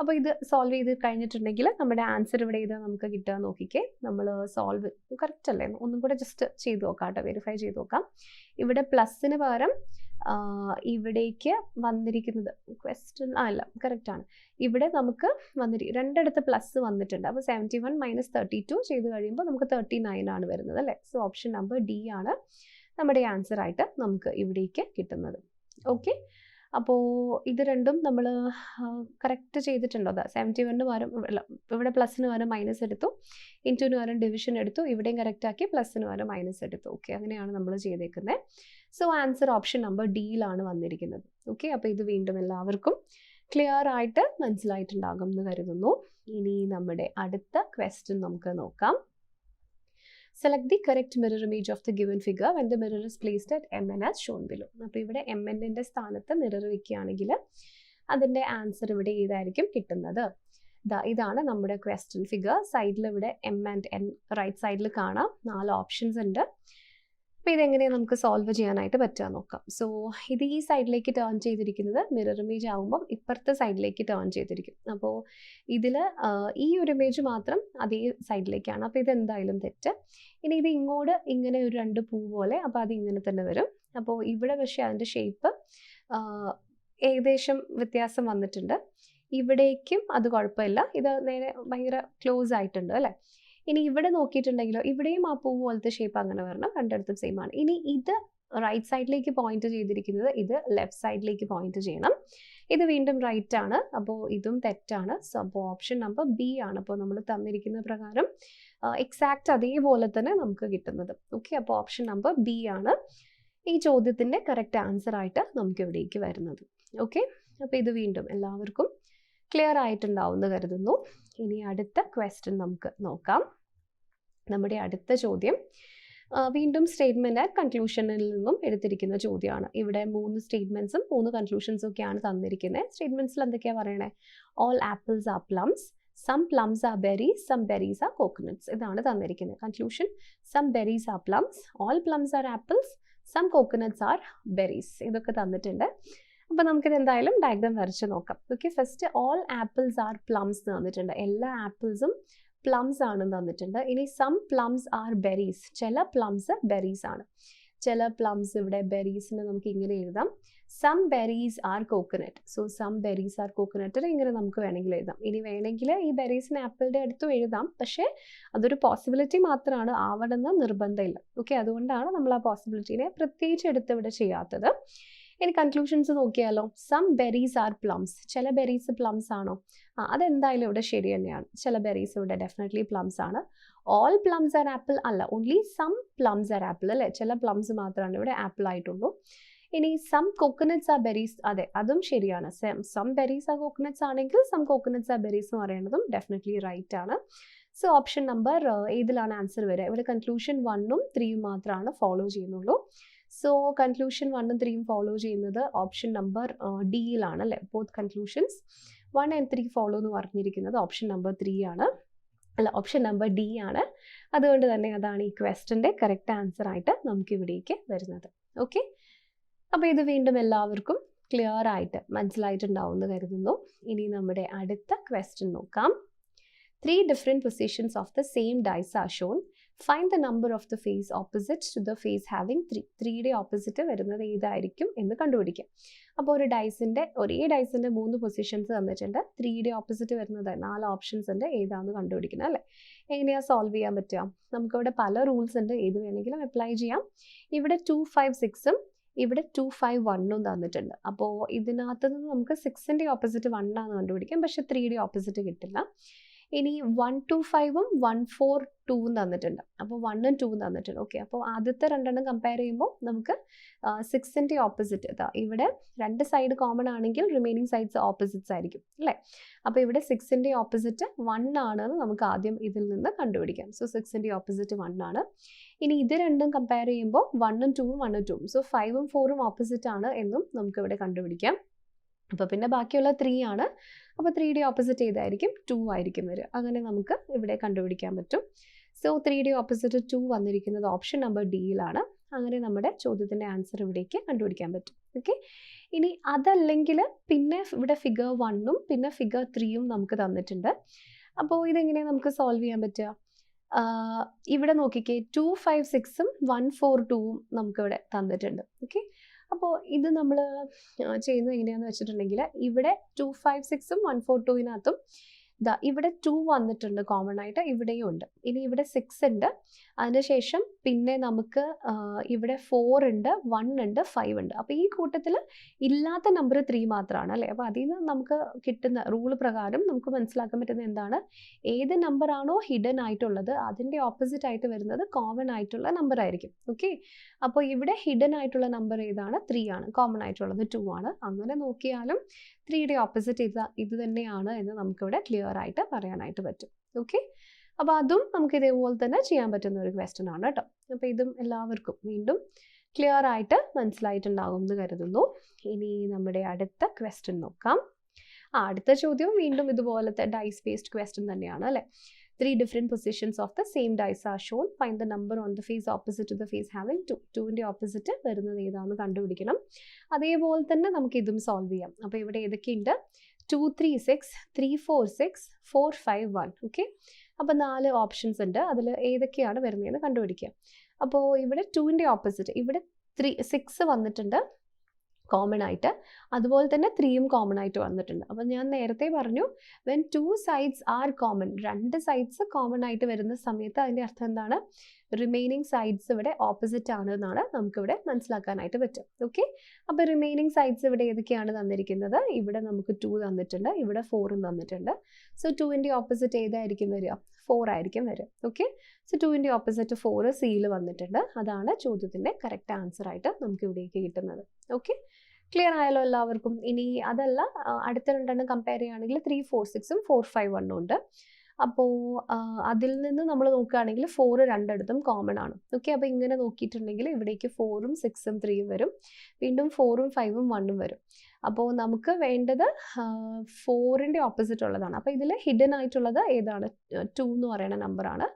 അപ്പോൾ ഇത് സോൾവ് ചെയ്ത് കഴിഞ്ഞിട്ടുണ്ടെങ്കിൽ നമ്മുടെ ആൻസർ ഇവിടെ ചെയ്താൽ നമുക്ക് കിട്ടുക. നോക്കിക്കേ, നമ്മൾ സോൾവ് കറക്റ്റ് അല്ലേ? ഒന്നും കൂടെ ജസ്റ്റ് ചെയ്ത് നോക്കാം കേട്ടോ, വെരിഫൈ ചെയ്ത് നോക്കാം. ഇവിടെ പ്ലസിന് പകരം ഇവിടേക്ക് വന്നിരിക്കുന്നത് ക്വസ്റ്റ്യൻ അല്ല, കറക്റ്റാണ്. ഇവിടെ നമുക്ക് രണ്ടിടത്ത് പ്ലസ് വന്നിട്ടുണ്ട്. അപ്പോൾ 71 മൈനസ് 32 ചെയ്ത് കഴിയുമ്പോൾ നമുക്ക് 39 ആണ് വരുന്നത് അല്ലേ? സോ ഓപ്ഷൻ നമ്പർ ഡി ആണ് നമ്മുടെ ആൻസർ ആയിട്ട് നമുക്ക് ഇവിടേക്ക് കിട്ടുന്നത്. ഓക്കെ, അപ്പോൾ ഇത് രണ്ടും നമ്മൾ കറക്റ്റ് ചെയ്തിട്ടുണ്ടോ? 71 പകരം ഇവിടെ പ്ലസിന് പകരം മൈനസ് എടുത്തു, ഇൻറ്റുവിന് പകരം ഡിവിഷൻ എടുത്തു, ഇവിടെയും കറക്റ്റ് ആക്കി പ്ലസിന് പകരം മൈനസ് എടുത്തു. ഓക്കെ, അങ്ങനെയാണ് നമ്മൾ ചെയ്തേക്കുന്നത്. സോ ആൻസർ ഓപ്ഷൻ നമ്പർ ഡിയിലാണ് വന്നിരിക്കുന്നത്. ഓക്കെ, അപ്പോൾ ഇത് വീണ്ടും എല്ലാവർക്കും ക്ലിയർ ആയിട്ട് മനസ്സിലായിട്ടുണ്ടാകും എന്ന് കരുതുന്നു. ഇനി നമ്മുടെ അടുത്ത ക്വസ്റ്റ്യൻ നമുക്ക് നോക്കാം. Select the correct mirror image of the given figure when the mirror is placed at mn as shown below. അപ്പോൾ ഇവിടെ mnന്റെ സ്ഥാനത്ത് മിറർ വെക്കുകയാണെങ്കിൽ അതിൻ്റെ ആൻസർ ഇവിടെ ഏതായിരിക്കും കിട്ടുന്നത്? ഇതാണ് നമ്മുടെ ക്വസ്റ്റ്യൻ ഫിഗർ. സൈഡിൽ ഇവിടെ m and n റൈറ്റ് സൈഡിൽ കാണാം. 4 ഓപ്ഷൻസ് ഉണ്ട്. അപ്പോൾ ഇതെങ്ങനെയാണ് നമുക്ക് സോൾവ് ചെയ്യാനായിട്ട് പറ്റുക നോക്കാം. സോ ഇത് ഈ സൈഡിലേക്ക് ടേൺ ചെയ്തിരിക്കുന്നത് മിറർ ഇമേജ് ആകുമ്പം ഇപ്പുറത്തെ സൈഡിലേക്ക് ടേൺ ചെയ്തിരിക്കും. അപ്പോൾ ഇതിൽ ഈ ഒരു ഇമേജ് മാത്രം അതേ സൈഡിലേക്കാണ്. അപ്പോൾ ഇതെന്തായാലും തെറ്റ്. ഇനി ഇത് ഇങ്ങോട്ട് ഇങ്ങനെ ഒരു 2 പൂ പോലെ, അപ്പോൾ അത് ഇങ്ങനെ തന്നെ വരും. അപ്പോൾ ഇവിടെ പക്ഷേ അതിൻ്റെ ഷേപ്പ് ഏകദേശം വ്യത്യാസം വന്നിട്ടുണ്ട്. ഇവിടേക്കും അത് കുഴപ്പമില്ല, ഇത് നേരെ ഭയങ്കര ക്ലോസ് ആയിട്ടുണ്ട് അല്ലേ? ഇനി ഇവിടെ നോക്കിയിട്ടുണ്ടെങ്കിലോ ഇവിടെയും ആ പൂ പോലത്തെ ഷേപ്പ് അങ്ങനെ വരണം, രണ്ടിടത്തും സെയിം ആണ്. ഇനി ഇത് റൈറ്റ് സൈഡിലേക്ക് പോയിന്റ് ചെയ്തിരിക്കുന്നത്, ഇത് ലെഫ്റ്റ് സൈഡിലേക്ക് പോയിന്റ് ചെയ്യണം. ഇത് വീണ്ടും റൈറ്റ് ആണ്, അപ്പോൾ ഇതും തെറ്റാണ്. സോ അപ്പോൾ ഓപ്ഷൻ നമ്പർ ബി ആണ് അപ്പോൾ നമ്മൾ തന്നിരിക്കുന്ന പ്രകാരം എക്സാക്റ്റ് അതേപോലെ തന്നെ നമുക്ക് കിട്ടുന്നത്. ഓക്കെ, അപ്പോൾ ഓപ്ഷൻ നമ്പർ ബി ആണ് ഈ ചോദ്യത്തിൻ്റെ കറക്റ്റ് ആൻസർ ആയിട്ട് നമുക്ക് ഇവിടേക്ക് വരുന്നത്. ഓക്കെ, അപ്പോൾ ഇത് വീണ്ടും എല്ലാവർക്കും ക്ലിയർ ആയിട്ടുണ്ടാവുമെന്ന് കരുതുന്നു. ഇനി അടുത്ത ക്വസ്റ്റ്യൻ നമുക്ക് നോക്കാം. നമ്മുടെ അടുത്ത ചോദ്യം വീണ്ടും സ്റ്റേറ്റ്മെൻറ്റ് ആൻഡ് കൺക്ലൂഷനിൽ നിന്നും എടുത്തിരിക്കുന്ന ചോദ്യമാണ്. ഇവിടെ 3 സ്റ്റേറ്റ്മെൻറ്റ്സും 3 കൺക്ലൂഷൻസും ഒക്കെയാണ് തന്നിരിക്കുന്നത്. സ്റ്റേറ്റ്മെൻറ്റ്സിൽ എന്തൊക്കെയാണ് പറയണേ? All apples are plums, some plums are berries, some berries are coconuts, ഇതാണ് തന്നിരിക്കുന്നത്. Conclusion: some berries are plums, all plums are apples, some coconuts are berries, ഇതൊക്കെ തന്നിട്ടുണ്ട്. അപ്പോൾ നമുക്കിത് എന്തായാലും ഡയഗ്രാം വരച്ച് നോക്കാം. Okay, first all apples are plums തന്നിട്ടുണ്ട്, എല്ലാ ആപ്പിൾസും പ്ലംസ് ആണെന്ന് തന്നിട്ടുണ്ട്. ഇനി സം പ്ലംസ് ആർ ബെറീസ്, ചില പ്ലംസ് ബെറീസ് ആണ്. ചില പ്ലംസ് ഇവിടെ ബെറീസിന് നമുക്ക് ഇങ്ങനെ എഴുതാം, some berries are coconut. So some berries are coconut ഇങ്ങനെ നമുക്ക് വേണമെങ്കിൽ എഴുതാം. ഇനി വേണമെങ്കിൽ ഈ ബെറീസിന് ആപ്പിളിൻ്റെ അടുത്തും എഴുതാം, പക്ഷേ അതൊരു പോസിബിലിറ്റി മാത്രമാണ്, ആവണമെന്ന് നിർബന്ധമില്ല. ഓക്കെ, അതുകൊണ്ടാണ് നമ്മൾ ആ പോസിബിലിറ്റീനെ പ്രത്യേകിച്ച് എടുത്ത് ഇവിടെ ചെയ്യാത്തത്. ഇനി കൺക്ലൂഷൻസ് നോക്കിയാലോ. സം ബെറീസ് ആർ പ്ലംസ്, ചില ബെറീസ് പ്ലംസ് ആണോ? അതെന്തായാലും ഇവിടെ ശരി തന്നെയാണ്, ചില ബെറീസ് ഇവിടെ ഡെഫിനറ്റ്ലി പ്ലംസ് ആണ്. ഓൾ പ്ലംസ് ആർ ആപ്പിൾ അല്ല, only some plums are apple അല്ലേ? ചില പ്ലംസ് മാത്രമാണ് ഇവിടെ ആപ്പിൾ ആയിട്ടുള്ളൂ. ഇനി സം കോക്കനട്ട്സ് ആർ ബെറീസ്, അതെ അതും ശരിയാണ്. സം ബെറീസ് ആർ കോക്കനട്ട്സ് ആണെങ്കിൽ സം കോക്കനട്ട്സ് ആർ ബെറീസ് എന്ന് പറയുന്നതും ഡെഫിനറ്റ്ലി റൈറ്റ് ആണ്. സോ ഓപ്ഷൻ നമ്പർ ഏതിലാണ് ആൻസർ വരിക? ഇവിടെ കൺക്ലൂഷൻ 1ഉം 3ഉം മാത്രമാണ് ഫോളോ ചെയ്യുന്നുള്ളൂ. സോ കൺക്ലൂഷൻ 1ഉം 3ഉം ഫോളോ ചെയ്യുന്നത് ഓപ്ഷൻ നമ്പർ ഡിയിലാണ് അല്ലേ? ബോത്ത് കൺക്ലൂഷൻസ് 1 and 3 ഫോളോ എന്ന് പറഞ്ഞിരിക്കുന്നത് ഓപ്ഷൻ നമ്പർ 3 ആണ്, അല്ല ഓപ്ഷൻ നമ്പർ ഡി ആണ്. അതുകൊണ്ട് തന്നെ അതാണ് ഈ ക്വസ്റ്റ്യൻ്റെ കറക്റ്റ് ആൻസർ ആയിട്ട് നമുക്ക് ഇവിടേക്ക് വരുന്നത്. ഓക്കെ, അപ്പോൾ ഇത് വീണ്ടും എല്ലാവർക്കും ക്ലിയർ ആയിട്ട് മനസ്സിലായിട്ടുണ്ടാവും എന്ന് കരുതുന്നു. ഇനി നമ്മുടെ അടുത്ത ക്വസ്റ്റ്യൻ നോക്കാം. 3 different positions of the same dice are shown. Find the number of the face opposite to the face having 3. 3യുടെ opposite വരുന്നത് ഏതായിരിക്കും എന്ന് കണ്ടുപിടിക്കാം. അപ്പോൾ ഒരു ഒരേ ഡൈസിൻ്റെ 3 പൊസിഷൻസ് തന്നിട്ടുണ്ട്. 3യുടെ ഓപ്പോസിറ്റ് വരുന്നത് 4 ഓപ്ഷൻസ് ഉണ്ട്, ഏതാണെന്ന് കണ്ടുപിടിക്കണം അല്ലേ? എങ്ങനെയാണ് സോൾവ് ചെയ്യാൻ പറ്റുക? നമുക്കിവിടെ പല റൂൾസ് ഉണ്ട്, ഏത് വേണമെങ്കിലും അപ്ലൈ ചെയ്യാം. ഇവിടെ 2, 5, 6ഉം ഇവിടെ 2, 5, 1ഉം തന്നിട്ടുണ്ട്. അപ്പോൾ ഇതിനകത്ത് നിന്ന് നമുക്ക് 6ൻ്റെ ഓപ്പോസിറ്റ് 1 ആണെന്ന് കണ്ടുപിടിക്കാം, പക്ഷേ 3യുടെ ഓപ്പോസിറ്റ് കിട്ടില്ല. ഇനി 1 2 5ഉം 1 4 2ഉം തന്നിട്ടുണ്ട്. അപ്പോൾ 1ഉം 2ഉം തന്നിട്ടുണ്ട്. ഓക്കെ, അപ്പോൾ ആദ്യത്തെ രണ്ടെണ്ണം കമ്പയർ ചെയ്യുമ്പോൾ നമുക്ക് 6ൻ്റെ ഓപ്പോസിറ്റ് ഇതാ ഇവിടെ രണ്ട് സൈഡ് കോമൺ ആണെങ്കിൽ റിമൈനിങ് സൈഡ്സ് ഓപ്പോസിറ്റ്സ് ആയിരിക്കും അല്ലേ. അപ്പോൾ ഇവിടെ 6ൻ്റെ ഓപ്പോസിറ്റ് 1 ആണെന്ന് നമുക്ക് ആദ്യം ഇതിൽ നിന്ന് കണ്ടുപിടിക്കാം. സോ 6ൻ്റെ ഓപ്പോസിറ്റ് 1 ആണ്. ഇനി ഇത് രണ്ടും കമ്പയർ ചെയ്യുമ്പോൾ 1ഉം 2ഉം 1ഉം 2ഉം, സോ 5ഉം 4ഉം ഓപ്പോസിറ്റ് ആണ് എന്നും നമുക്കിവിടെ കണ്ടുപിടിക്കാം. അപ്പോൾ പിന്നെ ബാക്കിയുള്ള 3 ആണ്. അപ്പോൾ 3യുടെ ഓപ്പോസിറ്റ് ഏതായിരിക്കും? 2 ആയിരിക്കും വരിക. അങ്ങനെ നമുക്ക് ഇവിടെ കണ്ടുപിടിക്കാൻ പറ്റും. സോ 3യുടെ ഓപ്പോസിറ്റ് 2 വന്നിരിക്കുന്നത് ഓപ്ഷൻ നമ്പർ ഡിയിലാണ്. അങ്ങനെ നമ്മുടെ ചോദ്യത്തിൻ്റെ ആൻസർ ഇവിടേക്ക് കണ്ടുപിടിക്കാൻ പറ്റും. ഓക്കെ, ഇനി അതല്ലെങ്കിൽ പിന്നെ ഇവിടെ ഫിഗർ 1ഉം പിന്നെ ഫിഗർ 3ഉം നമുക്ക് തന്നിട്ടുണ്ട്. അപ്പോൾ ഇതെങ്ങനെയാണ് നമുക്ക് സോൾവ് ചെയ്യാൻ പറ്റുക? ഇവിടെ നോക്കിക്കേ, 2 5 6ഉം 1 4 2ഉം നമുക്കിവിടെ തന്നിട്ടുണ്ട്. ഓക്കെ, അപ്പോൾ ഇത് നമ്മൾ ചെയ്യുന്നത് എങ്ങനെയാണെന്ന് വെച്ചിട്ടുണ്ടെങ്കിൽ ഇവിടെ 2 5 6ഉം 1 4 2വിനകത്തും ഇവിടെ 2 വന്നിട്ടുണ്ട് കോമൺ ആയിട്ട്, ഇവിടെയും ഉണ്ട്. ഇനി ഇവിടെ 6 ഉണ്ട്, അതിനുശേഷം പിന്നെ നമുക്ക് ഇവിടെ 4 ഉണ്ട്, 1 ഉണ്ട്, 5 ഉണ്ട്. അപ്പോൾ ഈ കൂട്ടത്തിൽ ഇല്ലാത്ത നമ്പർ 3 മാത്രമാണ് അല്ലേ. അപ്പോൾ അതിൽ നിന്ന് നമുക്ക് കിട്ടുന്ന റൂൾ പ്രകാരം നമുക്ക് മനസ്സിലാക്കാൻ പറ്റുന്നത് എന്താണ്? ഏത് നമ്പർ ആണോ ഹിഡൻ ആയിട്ടുള്ളത് അതിൻ്റെ ഓപ്പോസിറ്റ് ആയിട്ട് വരുന്നത് കോമൺ ആയിട്ടുള്ള നമ്പർ ആയിരിക്കും. ഓക്കെ, അപ്പോൾ ഇവിടെ ഹിഡൻ ആയിട്ടുള്ള നമ്പർ ഏതാണ്? 3 ആണ്. കോമൺ ആയിട്ടുള്ളത് 2 ആണ്. അങ്ങനെ നോക്കിയാലും 3യുടെ ഓപ്പോസിറ്റ് ഇത് തന്നെയാണ് എന്ന് നമുക്കിവിടെ ക്ലിയർ ആയിട്ട് പറയാനായിട്ട് പറ്റും. ഓക്കെ, അപ്പോൾ അതും നമുക്ക് ഇതേപോലെ തന്നെ ചെയ്യാൻ പറ്റുന്ന ഒരു ക്വസ്റ്റ്യൻ ആണ് കേട്ടോ. അപ്പോൾ ഇതും എല്ലാവർക്കും വീണ്ടും ക്ലിയർ ആയിട്ട് മനസ്സിലായിട്ടുണ്ടാകും എന്ന് കരുതുന്നു. ഇനി നമ്മുടെ അടുത്ത ക്വസ്റ്റ്യൻ നോക്കാം. അടുത്ത ചോദ്യവും വീണ്ടും ഇതുപോലത്തെ ഡൈസ് ബേസ്ഡ് ക്വസ്റ്റ്യൻ തന്നെയാണ് അല്ലേ. 3 different positions of the same dice are shown. Find the number on the face opposite to the face having 2. 2ൻ്റെ opposite വരുന്നത് ഏതാണെന്ന് കണ്ടുപിടിക്കണം. അതേപോലെ തന്നെ നമുക്ക് ഇതും സോൾവ് ചെയ്യാം. അപ്പോൾ ഇവിടെ ഏതൊക്കെയുണ്ട്? 2 3 6 3 4 6 4 5 1. ഓക്കെ, അപ്പോൾ 4 ഓപ്ഷൻസ് ഉണ്ട്. അതിൽ ഏതൊക്കെയാണ് വരുന്നതെന്ന് കണ്ടുപിടിക്കുക. അപ്പോൾ ഇവിടെ 2ൻ്റെ ഓപ്പോസിറ്റ് ഇവിടെ 6 വന്നിട്ടുണ്ട് കോമൺ ആയിട്ട്, അതുപോലെ തന്നെ 3ഉം കോമൺ ആയിട്ട് വന്നിട്ടുണ്ട്. അപ്പോൾ ഞാൻ നേരത്തെ പറഞ്ഞു, വെൻ 2 sides ആർ കോമൺ, രണ്ട് സൈഡ്സ് കോമൺ ആയിട്ട് വരുന്ന സമയത്ത് അതിൻ്റെ അർത്ഥം എന്താണ്? റിമൈനിങ് സൈഡ്സ് ഇവിടെ ഓപ്പോസിറ്റ് ആണ് എന്നാണ് നമുക്കിവിടെ മനസ്സിലാക്കാനായിട്ട് പറ്റും. ഓക്കെ, അപ്പോൾ റിമൈനിങ് സൈഡ്സ് ഇവിടെ ഏതൊക്കെയാണ് തന്നിരിക്കുന്നത്? ഇവിടെ നമുക്ക് 2 തന്നിട്ടുണ്ട്, ഇവിടെ 4ഉം തന്നിട്ടുണ്ട്. സോ 2ൻ്റെ ഓപ്പോസിറ്റ് ഏതായിരിക്കും വരിക? 4 ആയിരിക്കും വരിക. ഓക്കെ, സോ 2ൻ്റെ ഓപ്പോസിറ്റ് 4 സിയിൽ വന്നിട്ടുണ്ട്. അതാണ് ചോദ്യത്തിൻ്റെ കറക്റ്റ് ആൻസർ ആയിട്ട് നമുക്ക് ഇവിടേക്ക് കിട്ടുന്നത്. ഓക്കെ, ക്ലിയർ ആയല്ലോ എല്ലാവർക്കും? ഇനി അതല്ല, അടുത്ത രണ്ടെണ്ണം കമ്പയർ ചെയ്യുകയാണെങ്കിൽ 3 4 6ഉം 4 5 1ഉം ഉണ്ട്. അപ്പോൾ അതിൽ നിന്ന് നമ്മൾ നോക്കുകയാണെങ്കിൽ 4 രണ്ടിടത്തും കോമൺ ആണ്. ഓക്കെ, അപ്പോൾ ഇങ്ങനെ നോക്കിയിട്ടുണ്ടെങ്കിൽ ഇവിടേക്ക് 4ഉം 6ഉം 3ഉം വരും, വീണ്ടും 4ഉം 5ഉം 1ഉം വരും. അപ്പോൾ നമുക്ക് വേണ്ടത് 4ൻ്റെ ഓപ്പോസിറ്റ് ഉള്ളതാണ്. അപ്പോൾ ഇതിൽ ഹിഡൻ ആയിട്ടുള്ളത് ഏതാണ്? 2 എന്ന് പറയുന്ന നമ്പറാണ്.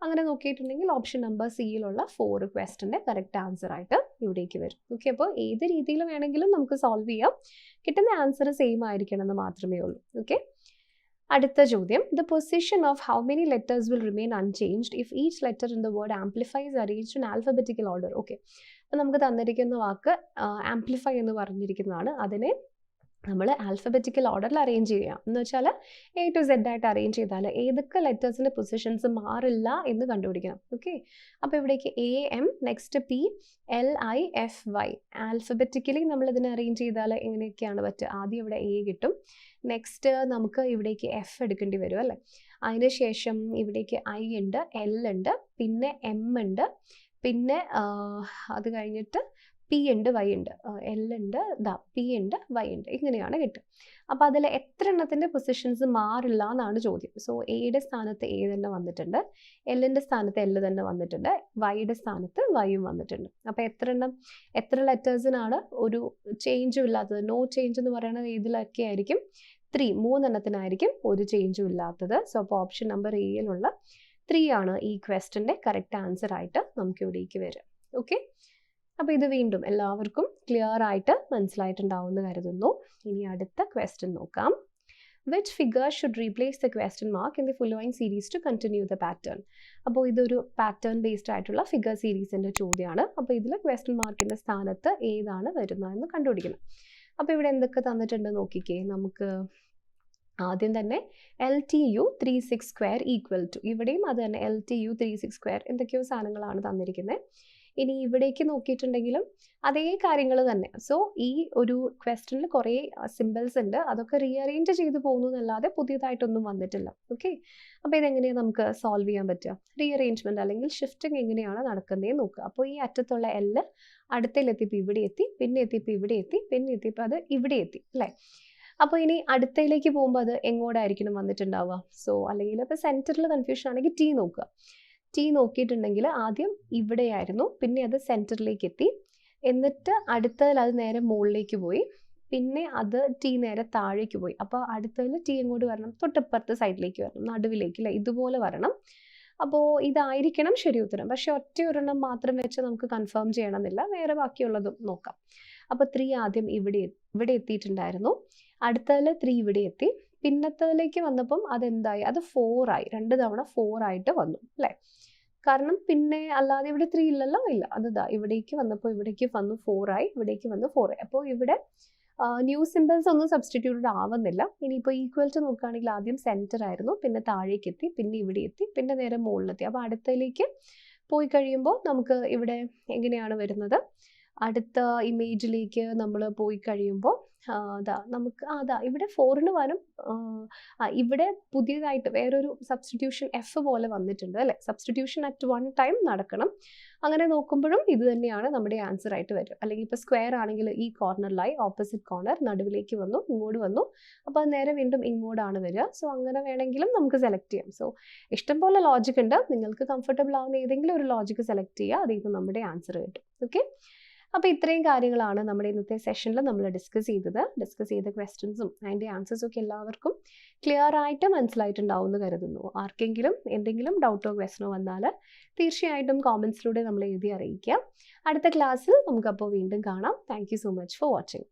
അങ്ങനെ നോക്കിയിട്ടുണ്ടെങ്കിൽ ഓപ്ഷൻ നമ്പർ സിയിലുള്ള 4 ക്വസ്റ്റ്യൻ്റെ കറക്റ്റ് ആൻസർ ആയിട്ട് ഇവിടേക്ക് വരും. ഓക്കെ, അപ്പോൾ ഏത് രീതിയിൽ വേണമെങ്കിലും നമുക്ക് സോൾവ് ചെയ്യാം, കിട്ടുന്ന ആൻസർ സെയിം ആയിരിക്കണം എന്ന് മാത്രമേ ഉള്ളൂ. ഓക്കെ, അടുത്ത ചോദ്യം, the position of how many letters will remain unchanged if each letter in the word amplify is arranged in alphabetical order. Okay, അപ്പോൾ നമുക്ക് തന്നിരിക്കുന്ന വാക്ക് ആംപ്ലിഫൈ എന്ന് പറഞ്ഞിരിക്കുന്നതാണ്. അതിനെ നമ്മൾ ആൽഫബറ്റിക്കൽ ഓർഡറിൽ അറേഞ്ച് ചെയ്യാം. എന്ന് വെച്ചാൽ A to Z ആയിട്ട് അറേഞ്ച് ചെയ്താൽ ഏതൊക്കെ ലെറ്റേഴ്സിൻ്റെ പൊസിഷൻസ് മാറില്ല എന്ന് കണ്ടുപിടിക്കണം. ഓക്കെ, അപ്പോൾ ഇവിടേക്ക് AM, next P L I F Y alphabetically നമ്മൾ ഇതിനെ അറേഞ്ച് ചെയ്താൽ എങ്ങനെയൊക്കെയാണ് പറ്റുക? ആദ്യം ഇവിടെ A കിട്ടും, നെക്സ്റ്റ് നമുക്ക് ഇവിടേക്ക് F എടുക്കേണ്ടി വരും അല്ലേ. അതിനുശേഷം ഇവിടേക്ക് I ഉണ്ട്, L ഉണ്ട്, പിന്നെ M ഉണ്ട്, പിന്നെ അത് കഴിഞ്ഞിട്ട് P ഉണ്ട്, Y ഉണ്ട്, L ഉണ്ട്, P ഉണ്ട്, Y ഉണ്ട്, ഇങ്ങനെയാണ് കിട്ടുക. അപ്പോൾ അതിൽ എത്ര എണ്ണത്തിൻ്റെ പൊസിഷൻസ് മാറില്ല എന്നാണ് ചോദ്യം. സോ എയുടെ സ്ഥാനത്ത് A തന്നെ വന്നിട്ടുണ്ട്, Lൻ്റെ സ്ഥാനത്ത് L തന്നെ വന്നിട്ടുണ്ട്, Yയുടെ സ്ഥാനത്ത് Yയും വന്നിട്ടുണ്ട്. അപ്പോൾ എത്ര ലെറ്റേഴ്സിനാണ് ഒരു ചേഞ്ചും ഇല്ലാത്തത്? നോ ചേഞ്ച് എന്ന് പറയുന്നത് ഇതിലൊക്കെ ആയിരിക്കും? 3 എണ്ണത്തിനായിരിക്കും ഒരു ചേഞ്ചും ഇല്ലാത്തത്. സോ അപ്പോൾ ഓപ്ഷൻ നമ്പർ എയിലുള്ള 3 ആണ് ഈ ക്വസ്റ്റ്യൻ്റെ കറക്റ്റ് ആൻസർ ആയിട്ട് നമുക്ക് ഇവിടേക്ക് വരിക. ഓക്കെ, അപ്പോൾ ഇത് വീണ്ടും എല്ലാവർക്കും ക്ലിയർ ആയിട്ട് മനസ്സിലായിട്ടുണ്ടാവുമെന്ന് കരുതുന്നു. ഇനി അടുത്ത ക്വസ്റ്റ്യൻ നോക്കാം. Which figure should replace the question mark in the following series to continue the pattern? അപ്പോൾ ഇതൊരു പാറ്റേൺ ബേസ്ഡ് ആയിട്ടുള്ള ഫിഗർ സീരീസിൻ്റെ ചോദ്യമാണ്. അപ്പോൾ ഇതിൽ ക്വസ്റ്റ്യൻ മാർക്കിൻ്റെ സ്ഥാനത്ത് ഏതാണ് വരുന്നതെന്ന് കണ്ടുപിടിക്കണം. അപ്പോൾ ഇവിടെ എന്തൊക്കെ തന്നിട്ടുണ്ട് നോക്കിക്കേ. നമുക്ക് ആദ്യം തന്നെ LTU 36 സ്ക്വയർ ഈക്വൽ ടു, ഇവിടെയും അത് തന്നെ LTU 36 സ്ക്വയർ എന്തൊക്കെയോ സാധനങ്ങളാണ് തന്നിരിക്കുന്നത്. ഇനി ഇവിടേക്ക് നോക്കിയിട്ടുണ്ടെങ്കിലും അതേ കാര്യങ്ങൾ തന്നെ. സോ ഈ ഒരു ക്വസ്റ്റനിൽ കുറേ സിമ്പിൾസ് ഉണ്ട്, അതൊക്കെ റീഅറേഞ്ച് ചെയ്ത് പോകുന്നു എന്നല്ലാതെ പുതിയതായിട്ടൊന്നും വന്നിട്ടില്ല. ഓക്കെ, അപ്പോൾ ഇതെങ്ങനെയാണ് നമുക്ക് സോൾവ് ചെയ്യാൻ പറ്റുക? റീഅറേഞ്ച്മെൻറ്റ് അല്ലെങ്കിൽ ഷിഫ്റ്റിംഗ് എങ്ങനെയാണ് നടക്കുന്നതെന്ന് നോക്കുക. അപ്പോൾ ഈ അറ്റത്തുള്ള എല്ല് അടുത്തയിലെത്തിയപ്പോൾ ഇവിടെ എത്തി, പിന്നെ എത്തിയപ്പോൾ ഇവിടെ എത്തി, പിന്നെ എത്തിയപ്പോൾ അത് ഇവിടെ എത്തി അല്ലേ? അപ്പോൾ ഇനി അടുത്തയിലേക്ക് പോകുമ്പോൾ അത് എങ്ങോട്ടായിരിക്കണം വന്നിട്ടുണ്ടാവുക? സോ അല്ലെങ്കിൽ ഇപ്പോൾ സെൻറ്ററിൽ കൺഫ്യൂഷൻ ആണെങ്കിൽ ടി നോക്കുക. ടി നോക്കിയിട്ടുണ്ടെങ്കിൽ ആദ്യം ഇവിടെയായിരുന്നു, പിന്നെ അത് സെൻറ്ററിലേക്ക് എത്തി, എന്നിട്ട് അടുത്തതിൽ അത് നേരെ മുകളിലേക്ക് പോയി, പിന്നെ അത് ടി നേരെ താഴേക്ക് പോയി. അപ്പോൾ അടുത്തതിൽ ടി എങ്ങോട്ട് വരണം? തൊട്ടിപ്പുറത്ത് സൈഡിലേക്ക് വരണം, നടുവിലേക്ക് അല്ലേ? ഇതുപോലെ വരണം. അപ്പോൾ ഇതായിരിക്കണം ശരി ഉത്തരം. പക്ഷെ ഒറ്റ ഒരെണ്ണം മാത്രം വെച്ച് നമുക്ക് കൺഫേം ചെയ്യണമെന്നില്ല, വേറെ ബാക്കിയുള്ളതും നോക്കാം. അപ്പോൾ 3 ആദ്യം ഇവിടെ എത്തിയിട്ടുണ്ടായിരുന്നു, അടുത്തതിൽ 3 ഇവിടെ എത്തി, പിന്നത്തതിലേക്ക് വന്നപ്പം അതെന്തായി? അത് 4 ആയി, 2 തവണ 4 ആയിട്ട് വന്നു അല്ലേ? കാരണം പിന്നെ അല്ലാതെ ഇവിടെ 3 ഇല്ലല്ലോ, ഇല്ല. അതാ ഇവിടേക്ക് വന്നപ്പോൾ ഇവിടേക്ക് വന്നു 4 ആയി, ഇവിടേക്ക് വന്നു 4 ആയി. അപ്പോൾ ഇവിടെ ന്യൂ സിമ്പിൾസ് ഒന്നും സബ്സ്റ്റിറ്റ്യൂട്ടഡ് ആവുന്നില്ല. ഇനിയിപ്പോൾ ഈക്വൽ ടു നോക്കുകയാണെങ്കിൽ ആദ്യം സെൻറ്റർ ആയിരുന്നു, പിന്നെ താഴേക്ക് എത്തി, പിന്നെ ഇവിടെ എത്തി, പിന്നെ നേരെ മുകളിലെത്തി. അപ്പോൾ അടുത്തതിലേക്ക് പോയി കഴിയുമ്പോൾ നമുക്ക് ഇവിടെ എങ്ങനെയാണ് വരുന്നത്? അടുത്ത ഇമേജിലേക്ക് നമ്മൾ പോയി കഴിയുമ്പോൾ നമുക്ക് ഇവിടെ 4ന് പകരം ഇവിടെ പുതിയതായിട്ട് വേറൊരു സബ്സ്റ്റിറ്റ്യൂഷൻ എഫ് പോലെ വന്നിട്ടുണ്ട് അല്ലേ? സബ്സ്റ്റിറ്റ്യൂഷൻ അറ്റ് വൺ ടൈം നടക്കണം. അങ്ങനെ നോക്കുമ്പോഴും ഇത് തന്നെയാണ് നമ്മുടെ ആൻസർ ആയിട്ട് വരും. അല്ലെങ്കിൽ ഇപ്പോൾ സ്ക്വയർ ആണെങ്കിൽ ഈ കോർണറിലായി, ഓപ്പോസിറ്റ് കോർണർ നടുവിലേക്ക് വന്നു, ഇങ്ങോട്ട് വന്നു, അപ്പോൾ അത് നേരെ വീണ്ടും ഇങ്ങോട്ടാണ് വരിക. സോ അങ്ങനെ വേണമെങ്കിലും നമുക്ക് സെലക്ട് ചെയ്യാം. സോ ഇഷ്ടംപോലെ ലോജിക് ഉണ്ട്, നിങ്ങൾക്ക് കംഫർട്ടബിൾ ആവുന്ന ഏതെങ്കിലും ഒരു ലോജിക്ക് സെലക്ട് ചെയ്യുക, അതിൽ നിന്ന് നമ്മുടെ ആൻസർ കിട്ടും. ഓക്കെ, അപ്പോൾ ഇത്രയും കാര്യങ്ങളാണ് നമ്മുടെ ഇന്നത്തെ സെഷനിൽ നമ്മൾ ഡിസ്കസ് ചെയ്ത ക്വസ്റ്റ്യൻസും അതിൻ്റെ ആൻസേഴ്സും ഒക്കെ എല്ലാവർക്കും ക്ലിയർ ആയിട്ട് മനസ്സിലായിട്ടുണ്ടാവും എന്ന് കരുതുന്നു. ആർക്കെങ്കിലും എന്തെങ്കിലും ഡൗട്ടോ ക്വസ്റ്റനോ വന്നാൽ തീർച്ചയായിട്ടും കോമൻസിലൂടെ നമ്മൾ എഴുതി അറിയിക്കുക. അടുത്ത ക്ലാസ്സിൽ നമുക്കപ്പോൾ വീണ്ടും കാണാം. Thank you so much for watching.